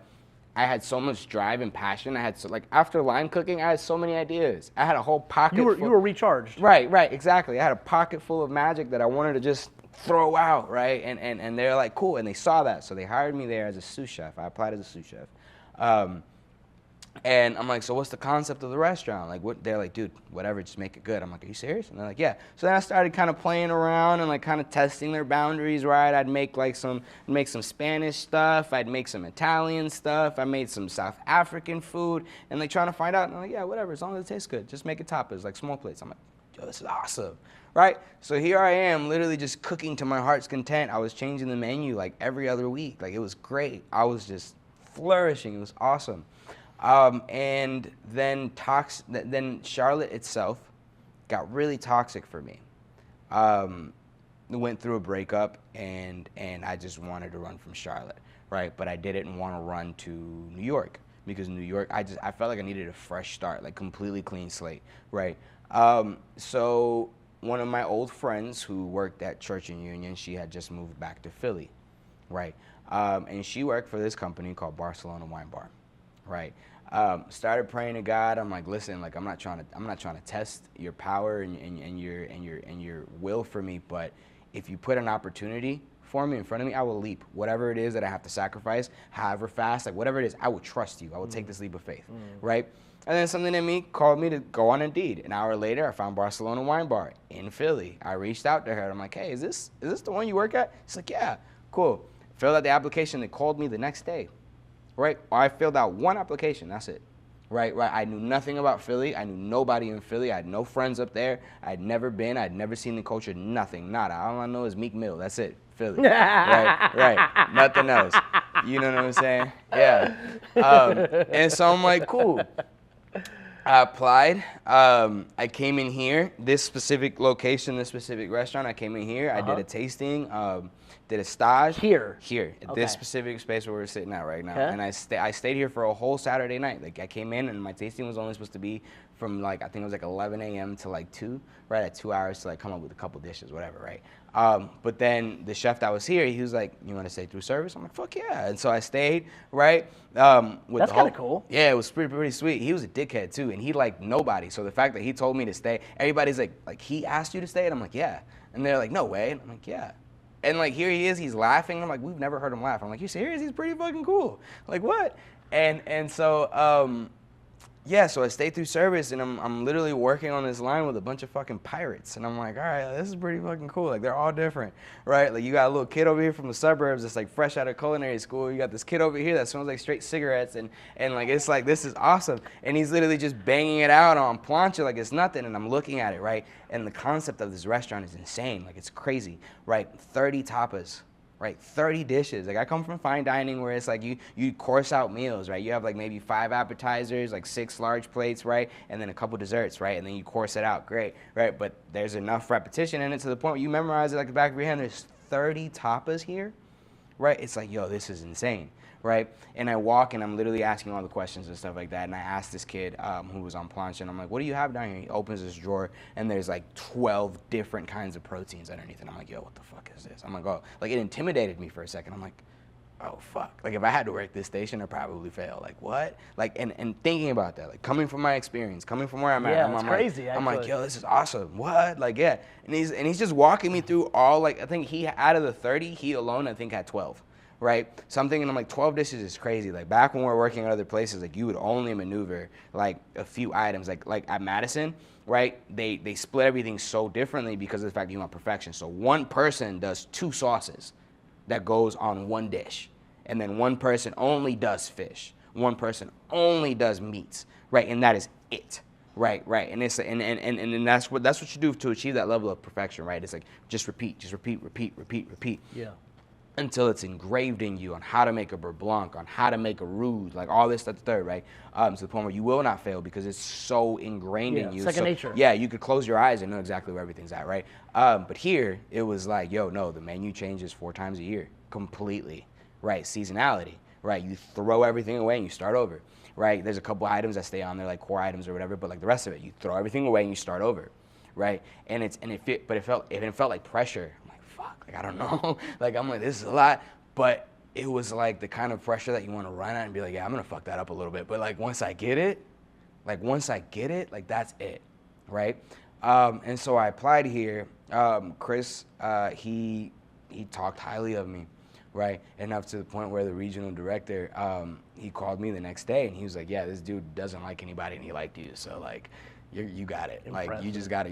I had so much drive and passion. I had after line cooking, I had so many ideas. I had a whole pocket. You were recharged. Right, exactly. I had a pocket full of magic that I wanted to just throw out, right? And they're like, cool, and they saw that, so they hired me there as a sous chef. I applied as a sous chef. And I'm like, so what's the concept of the restaurant? Like, what? They're like, dude, whatever, just make it good. I'm like, are you serious? And they're like, yeah. So then I started kind of playing around and like kind of testing their boundaries, right? I'd make some Spanish stuff. I'd make some Italian stuff. I made some South African food, and like trying to find out. And I'm like, yeah, whatever, as long as it tastes good, just make it tapas, like small plates. I'm like, yo, this is awesome, right? So here I am, literally just cooking to my heart's content. I was changing the menu like every other week. Like it was great. I was just flourishing. It was awesome. And then Charlotte itself got really toxic for me. Went through a breakup, and I just wanted to run from Charlotte, right? But I didn't want to run to New York, because New York, I felt like I needed a fresh start, like completely clean slate, right? So one of my old friends who worked at Church and Union, she had just moved back to Philly, right? And she worked for this company called Barcelona Wine Bar. Right. Started praying to God. I'm like, listen, like I'm not trying to test your power and your will for me, but if you put an opportunity for me in front of me, I will leap. Whatever it is that I have to sacrifice, however fast, like whatever it is, I will trust you. I will take this leap of faith. Right. And then something in me called me to go on Indeed. An hour later, I found Barcelona Wine Bar in Philly. I reached out to her. I'm like, hey, is this the one you work at? She's like, yeah, cool. Filled out the application. They called me the next day. Right? I filled out one application, that's it. Right? I knew nothing about Philly. I knew nobody in Philly. I had no friends up there. I'd never been. I'd never seen the culture, nothing, nada. All I know is Meek Mill, that's it, Philly. right, nothing else. You know what I'm saying? Yeah. And so I'm like, cool. I applied. I came in here, this specific location, this specific restaurant. I came in here. I did a tasting. Did a stage here at this specific space where we're sitting at right now. Okay. And I stayed here for a whole Saturday night. Like I came in and my tasting was only supposed to be from like, I think it was like 11 a.m. to like 2, right? At 2 hours to like come up with a couple dishes, whatever, right? But then the chef that was here, he was like, you want to stay through service? I'm like, fuck yeah. And so I stayed, right? That's kind of cool. Yeah, it was pretty sweet. He was a dickhead too, and he liked nobody. So the fact that he told me to stay, everybody's like he asked you to stay? And I'm like, yeah. And they're like, no way. And I'm like, yeah. And like here he is, he's laughing. I'm like, we've never heard him laugh. I'm like, you serious? He's pretty fucking cool. Like what? And so yeah, so I stayed through service, and I'm literally working on this line with a bunch of fucking pirates, and I'm like, all right, this is pretty fucking cool. Like they're all different, right? Like you got a little kid over here from the suburbs that's like fresh out of culinary school. You got this kid over here that smells like straight cigarettes, and like it's like this is awesome. And he's literally just banging it out on plancha like it's nothing. And I'm looking at it, right? And the concept of this restaurant is insane. Like it's crazy, right? 30 tapas, right? 30 dishes. Like I come from fine dining where it's like you course out meals, right? You have like maybe 5 appetizers, like 6 large plates, right? And then a couple desserts, right? And then you course it out, great, right? But there's enough repetition in it to the point where you memorize it like the back of your hand. There's 30 tapas here, right? It's like, yo, this is insane, right? And I walk and I'm literally asking all the questions and stuff like that. And I asked this kid who was on plancha, and I'm like, what do you have down here? He opens this drawer and there's like 12 different kinds of proteins underneath. And I'm like, yo, what the fuck is this? I'm like, oh, like it intimidated me for a second. I'm like, oh fuck. Like if I had to work this station, I'd probably fail. Like what? Like and thinking about that, like coming from my experience, coming from where I'm at, it's crazy. I'm like, yo, this is awesome. What? Like yeah. And he's just walking me through all like I think he out of the 30, he alone I think had 12. Right? So I'm thinking, I'm like, 12 dishes is crazy. Like back when we were working at other places, like you would only maneuver like a few items. Like at Madison, right? They split everything so differently because of the fact that you want perfection. So one person does 2 sauces that goes on one dish. And then one person only does fish. One person only does meats, right? And that is it. Right. And it's and that's what you do to achieve that level of perfection, right? It's like just repeat. Yeah. Until it's engraved in you on how to make a beurre blanc, on how to make a rouge, like all this, that, the third, right? To the point where you will not fail because it's so ingrained in you. Second nature. Yeah, you could close your eyes and know exactly where everything's at, right? But here, it was like, yo, no, the menu changes 4 times a year, completely, right? Seasonality, right? You throw everything away and you start over, right? There's a couple items that stay on there, like core items or whatever, but like the rest of it, you throw everything away and you start over, right? And it felt like pressure. Like, I don't know. Like, I'm like, this is a lot. But it was like the kind of pressure that you want to run at and be like, yeah, I'm going to fuck that up a little bit. But like, once I get it, like that's it. Right? And so I applied here. Chris, he talked highly of me. Right? Enough to the point where the regional director, he called me the next day and he was like, yeah, this dude doesn't like anybody and he liked you. So like, you got it. Impressive. Like you just got it.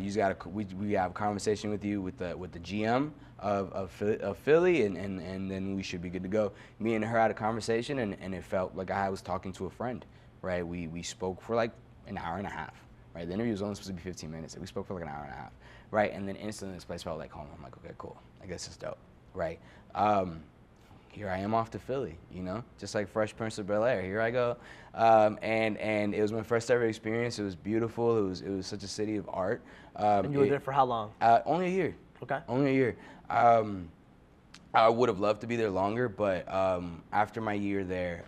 We have a conversation with you with the GM of Philly, and then we should be good to go. Me and her had a conversation, and it felt like I was talking to a friend. Right? We spoke for like an hour and a half. Right? The interview was only supposed to be 15 minutes. We spoke for like an hour and a half. Right? And then instantly this place felt like home. I'm like, okay, cool. I guess it's dope. Right? Here I am off to Philly, you know, just like Fresh Prince of Bel-Air. Here I go, and it was my first ever experience. It was beautiful. It was such a city of art. And you were there for how long? Only a year. Okay. Only a year. I would have loved to be there longer, but after my year there,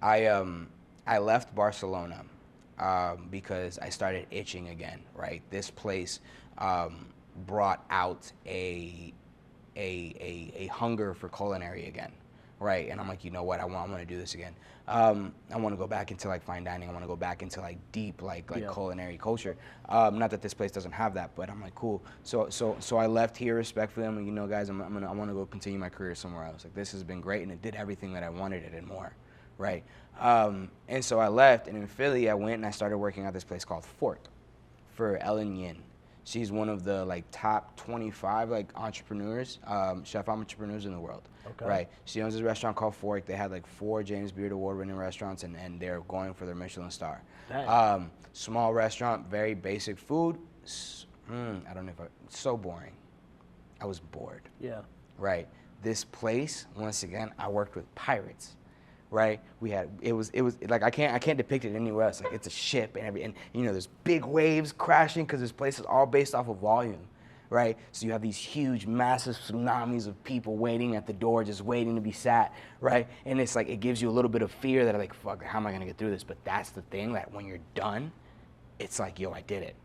I left Barcelona because I started itching again. Right, this place brought out a hunger for culinary again, right? And I'm like, you know what? I want to do this again. I want to go back into like fine dining. I want to go back into like deep like culinary culture. Not that this place doesn't have that, but I'm like, cool. So I left here respectfully. I'm like, you know, guys, I want to go continue my career somewhere else. Like this has been great, and it did everything that I wanted it and more, right? And so I left, and in Philly, I went and I started working at this place called Fork for Ellen Yin. She's one of the like top 25 like entrepreneurs, chef entrepreneurs in the world. Okay. Right. She owns this restaurant called Fork. They had like 4 James Beard Award-winning restaurants, and they're going for their Michelin star. Small restaurant, very basic food. I don't know if so boring. I was bored. Yeah. Right. This place, once again, I worked with pirates. Right, it was like I can't depict it anywhere else. Like it's a ship and you know there's big waves crashing because this place is all based off of volume, right? So you have these huge, massive tsunamis of people waiting at the door, just waiting to be sat, right? And it's like it gives you a little bit of fear that like fuck, how am I gonna get through this? But that's the thing that when you're done, it's like yo, I did it,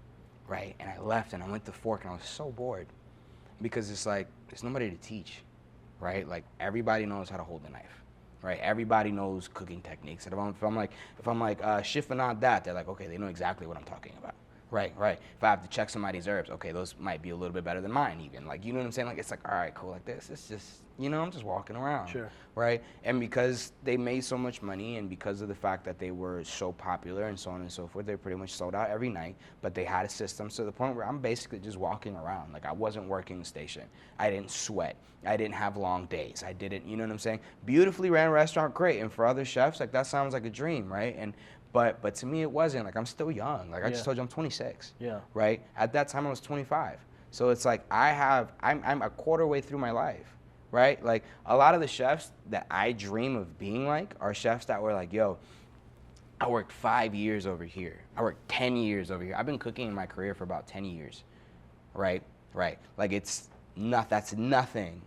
right? And I left and I went to Fork and I was so bored because it's like there's nobody to teach, right? Like everybody knows how to hold the knife. Right, everybody knows cooking techniques. And if I'm like chiffonade that, they're like, okay, they know exactly what I'm talking about. Right. If I have to check somebody's herbs, okay, those might be a little bit better than mine even. Like, you know what I'm saying? Like, it's like, all right, cool, like this. It's just, you know, I'm just walking around. Sure. Right? And because they made so much money and because of the fact that they were so popular and so on and so forth, they pretty much sold out every night. But they had a system to the point where I'm basically just walking around. Like, I wasn't working the station. I didn't sweat. I didn't have long days. I didn't, you know what I'm saying? Beautifully ran restaurant, great. And for other chefs, like, that sounds like a dream, right? But to me, it wasn't. Like, I'm still young. Like, I just told you I'm 26. Yeah. Right? At that time, I was 25. So it's like I'm a quarter way through my life, right? Like a lot of the chefs that I dream of being like are chefs that were like, yo, I worked 5 years over here. I worked 10 years over here. I've been cooking in my career for about 10 years, right? Like that's nothing.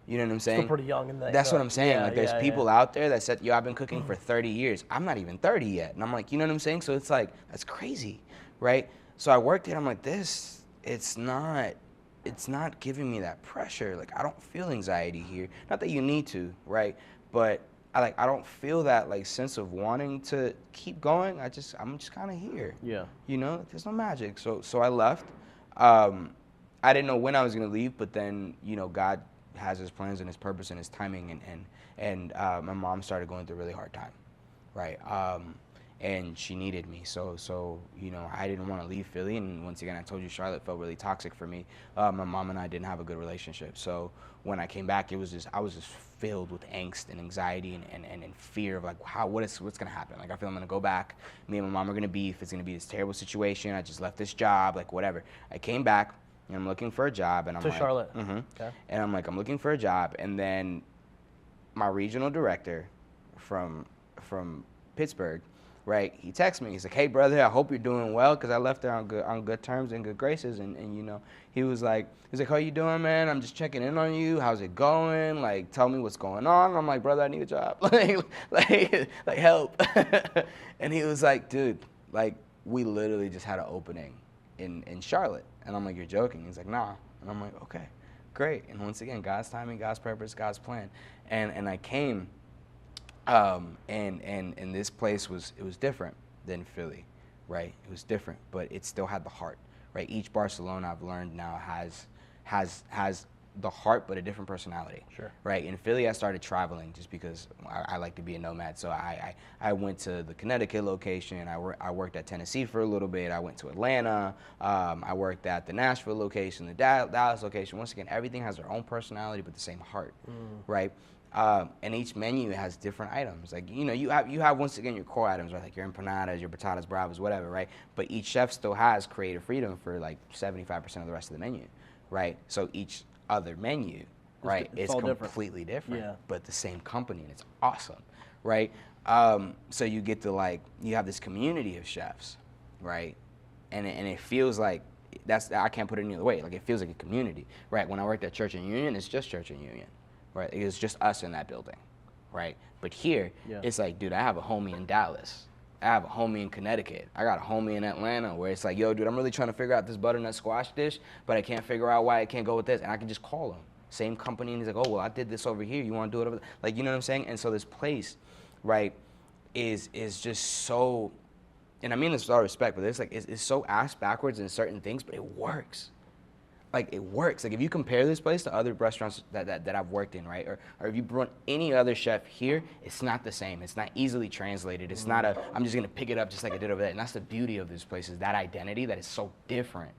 You know what I'm saying? Still pretty young in that. That's what I'm saying. Like there's people out there that said, yo, I've been cooking for 30 years. I'm not even 30 yet. And I'm like, you know what I'm saying? So it's like, that's crazy, right? So I worked it. I'm like, it's not giving me that pressure. Like I don't feel anxiety here. Not that you need to, right? But I don't feel that like sense of wanting to keep going. I'm just kind of here. Yeah. You know, there's no magic. So I left. I didn't know when I was gonna leave, but then God has his plans and his purpose and his timing, and my mom started going through a really hard time, right? And she needed me, so I didn't want to leave Philly, and once again I told you Charlotte felt really toxic for me. My mom and I didn't have a good relationship, so when I came back I was just filled with angst and anxiety and fear of like what's gonna happen. Like I feel I'm gonna go back, me and my mom are gonna beef, it's gonna be this terrible situation, I just left this job, like whatever. I came back and I'm looking for a job, and I'm to Charlotte. Okay. And I'm looking for a job, and then my regional director from Pittsburgh, right? He texts me. He's like, "Hey, brother, I hope you're doing well," because I left there on good terms and good graces, and he was like, "How you doing, man? I'm just checking in on you. How's it going? Like, tell me what's going on." I'm like, "Brother, I need a job. like help." And he was like, "Dude, like we literally just had an opening in Charlotte." And I'm like, "You're joking?" He's like, "Nah." And I'm like, "Okay, great." And once again, God's timing, God's purpose, God's plan. And I came, and this place was different than Philly, right? It was different, but it still had the heart, right? Each Barcelona I've learned now has the heart, but a different personality. Sure. Right. In Philly, I started traveling just because I like to be a nomad. So I went to the Connecticut location. I worked at Tennessee for a little bit. I went to Atlanta. I worked at the Nashville location, the Dallas location. Once again, everything has their own personality, but the same heart. Right. And each menu has different items. Like, you have once again your core items, right? Like your empanadas, your patatas bravas, whatever, right? But each chef still has creative freedom for like 75% of the rest of the menu, right? So each other menu, right, it's completely different, but the same company, and it's awesome, right? So you get to you have this community of chefs, right? And it feels like I can't put it any other way. Like it feels like a community, right? When I worked at Church and Union, it's just Church and Union, right? It's just us in that building, right? But here, it's like, dude, I have a homie in Dallas. I have a homie in Connecticut. I got a homie in Atlanta where it's like, yo, dude, I'm really trying to figure out this butternut squash dish, but I can't figure out why I can't go with this. And I can just call him. Same company, and he's like, oh, well, I did this over here. You want to do it over there? Like, you know what I'm saying? And so this place, right, is just so, and I mean this with all respect, but it's so ass backwards in certain things, but it works. Like, it works. Like, if you compare this place to other restaurants that I've worked in, right? Or if you brought any other chef here, it's not the same. It's not easily translated. It's not I'm just going to pick it up just like I did over there. And that's the beauty of this place, is that identity that is so different,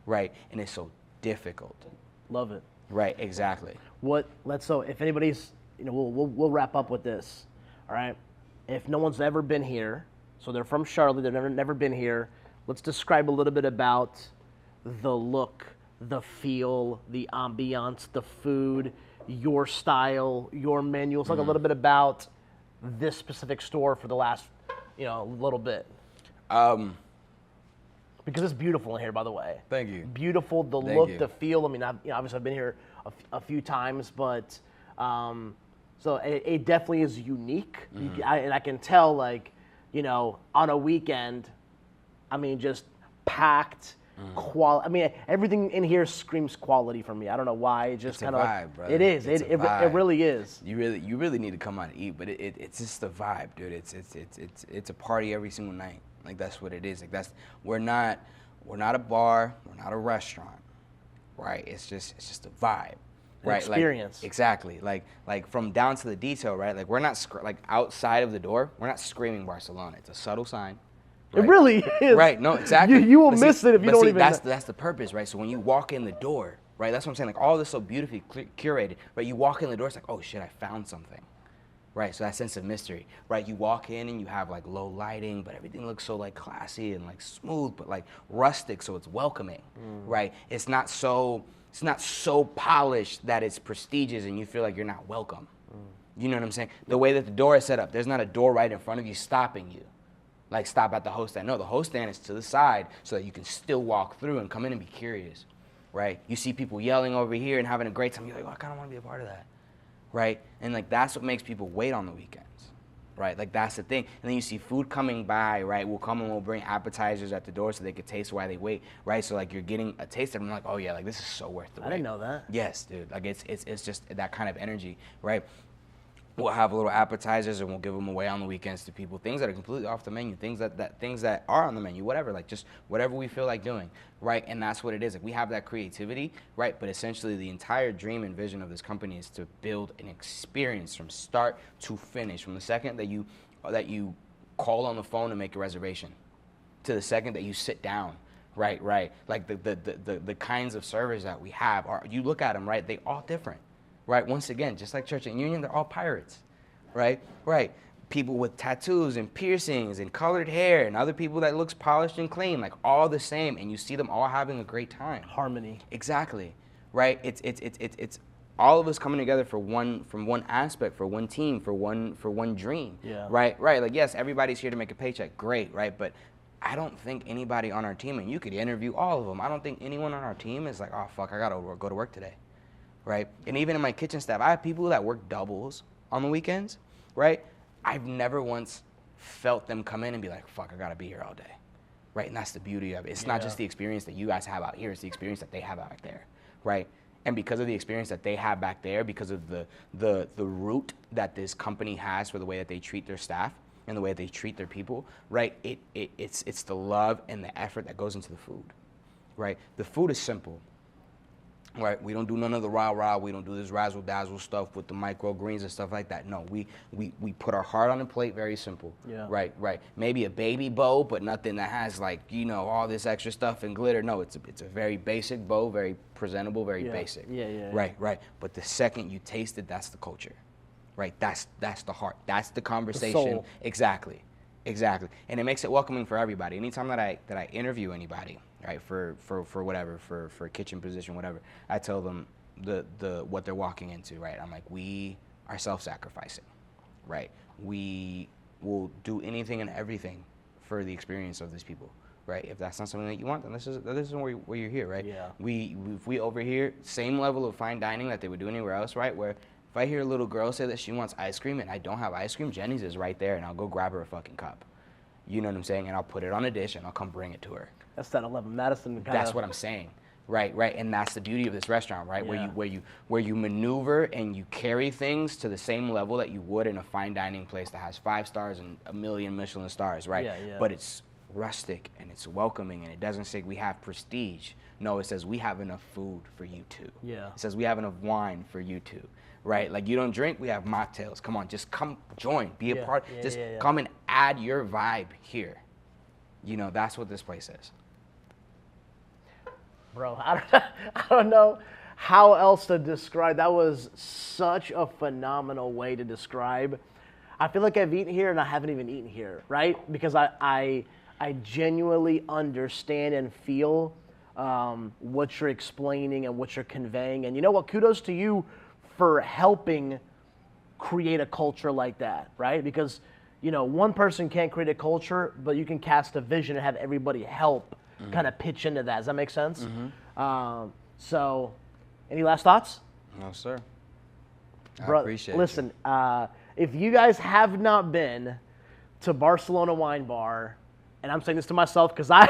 right? And it's so difficult. Love it. Right, exactly. So if anybody's, we'll wrap up with this, all right? If no one's ever been here, so they're from Charlotte, they've never been here, let's describe a little bit about the look, the feel, the ambiance, the food, your style, your menu. Let's talk a little bit about this specific store for the last, little bit. Because it's beautiful in here, by the way. Thank you. Beautiful, the look, the feel. I mean, obviously I've been here a few times, but so it definitely is unique. And I can tell, on a weekend, I mean, just packed. Quality. I mean, everything in here screams quality for me. I don't know why. It's just kind of vibe, brother. It is. It really is. You really need to come out and eat, but it's just the vibe, dude. It's a party every single night. Like, that's what it is. Like, we're not a bar, we're not a restaurant, right? It's just a vibe, right? Experience. Exactly. Like from down to the detail, right? Like, we're not outside of the door, we're not screaming Barcelona. It's a subtle sign. Right. It really is. Right, no, exactly. You will miss it if you don't even know. That's the purpose, right? So when you walk in the door, right, that's what I'm saying, like, all this so beautifully curated, right? You walk in the door, it's like, oh shit, I found something, right? So that sense of mystery, right? You walk in and you have low lighting, but everything looks so classy and smooth, but rustic, so it's welcoming, right? It's not so It's not so polished that it's prestigious and you feel like you're not welcome. You know what I'm saying? The way that the door is set up, there's not a door right in front of you stopping you. Like stop at the host stand. No, the host stand is to the side so that you can still walk through and come in and be curious, right? You see people yelling over here and having a great time. You're like, oh, I kind of want to be a part of that, right? And like that's what makes people wait on the weekends, right? Like that's the thing. And then you see food coming by, right? We'll come and we'll bring appetizers at the door so they can taste while they wait, right? So like you're getting a taste of them, like, oh yeah, like this is so worth the wait. I didn't know that. Yes, dude. Like it's just that kind of energy, right? We'll have little appetizers and we'll give them away on the weekends to people. Things that are completely off the menu, things that are on the menu, whatever, like just whatever we feel like doing, right? And that's what it is. Like we have that creativity, right? But essentially the entire dream and vision of this company is to build an experience from start to finish. From the second that you call on the phone to make a reservation, to the second that you sit down, right? Like the kinds of servers that we have are, you look at them, right? They all different. Right, once again, just like Church and Union, they're all pirates, right? People with tattoos and piercings and colored hair and other people that looks polished and clean, like all the same, and you see them all having a great time. Harmony. Exactly, right? It's all of us coming together from one aspect, for one team, for one dream. Yeah. Right. Like yes, everybody's here to make a paycheck, great, right? But I don't think anybody on our team, and you could interview all of them, I don't think anyone on our team is like, oh fuck, I gotta go to work today. Right? And even in my kitchen staff, I have people that work doubles on the weekends, right? I've never once felt them come in and be like, fuck, I gotta be here all day, right? And that's the beauty of it. It's not just the experience that you guys have out here, it's the experience that they have out there, right? And because of the experience that they have back there, because of the root that this company has for the way that they treat their staff and the way that they treat their people, right? It's the love and the effort that goes into the food, right? The food is simple. Right, we don't do none of the rah-rah, we don't do this razzle-dazzle stuff with the microgreens and stuff like that. No, we put our heart on the plate, very simple. Yeah. Right. Maybe a baby bow, but nothing that has like, you know, all this extra stuff and glitter. No, it's a very basic bow, very presentable, very basic. Yeah. Right. But the second you taste it, that's the culture. Right, that's the heart, that's the conversation. The soul. Exactly. And it makes it welcoming for everybody. Anytime that I interview anybody, right, for whatever, for a kitchen position, whatever, I tell them the what they're walking into, right? I'm like, we are self-sacrificing, right? We will do anything and everything for the experience of these people, right? If that's not something that you want, then this is where you're here, right? Yeah. If we over here, same level of fine dining that they would do anywhere else, right? Where if I hear a little girl say that she wants ice cream and I don't have ice cream, Jenny's is right there and I'll go grab her a fucking cup. You know what I'm saying? And I'll put it on a dish and I'll come bring it to her. That's that 11 Madison kind That's what I'm saying. Right. And that's the beauty of this restaurant, right? Yeah. Where you maneuver and you carry things to the same level that you would in a fine dining place that has 5 stars and 1 million Michelin stars, right? Yeah. But it's rustic and it's welcoming and it doesn't say we have prestige. No, it says we have enough food for you too. Yeah. It says we have enough wine for you too. Right? Like you don't drink, we have mocktails. Come on, just come join, be a part. Come and add your vibe here. You know, that's what this place is. Bro, I don't know how else to describe. That was such a phenomenal way to describe. I feel like I've eaten here and I haven't even eaten here, right? Because I genuinely understand and feel what you're explaining and what you're conveying. And you know what? Kudos to you for helping create a culture like that, right? Because, you know, one person can't create a culture, but you can cast a vision and have everybody help kind of pitch into that. Does that make sense? So, any last thoughts? No, sir. I appreciate it. Listen, if you guys have not been to Barcelona Wine Bar, and I'm saying this to myself because I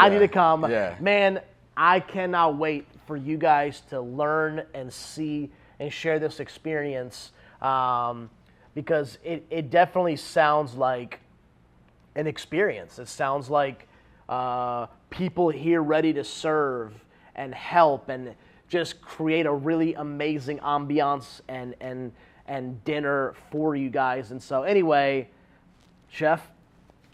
need to come, man, I cannot wait for you guys to learn and see and share this experience because it definitely sounds like an experience. It sounds like people here ready to serve and help and just create a really amazing ambiance and dinner for you guys. And so anyway, Chef,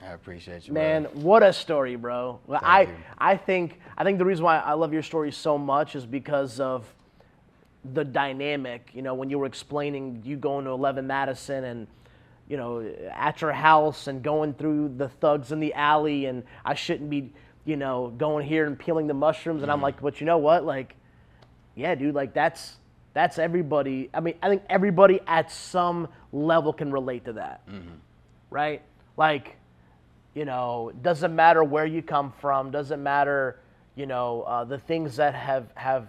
I appreciate you, man. brother. What a story, bro. Thank you. I think the reason why I love your story so much is because of the dynamic. You know, when you were explaining you going to 11 Madison and, you know, at your house and going through the thugs in the alley and I shouldn't be, you know, going here and peeling the mushrooms. And I'm like, but you know what? Like, yeah, dude, like that's everybody. I mean, I think everybody at some level can relate to that, right? Like, you know, doesn't matter where you come from, doesn't matter, you know, the things that have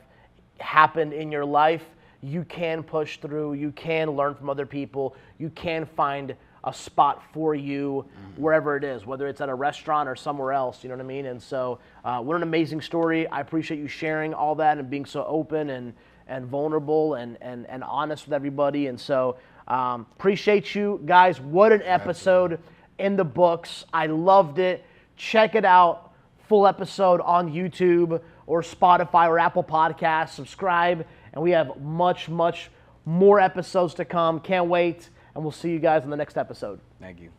happened in your life. You can push through. You can learn from other people. You can find a spot for you wherever it is, whether it's at a restaurant or somewhere else, you know what I mean? And so what an amazing story. I appreciate you sharing all that and being so open and vulnerable and honest with everybody. And so appreciate you guys. What an episode in the books. I loved it. Check it out. Full episode on YouTube or Spotify or Apple Podcasts. Subscribe. And we have much, much more episodes to come. Can't wait. And we'll see you guys in the next episode. Thank you.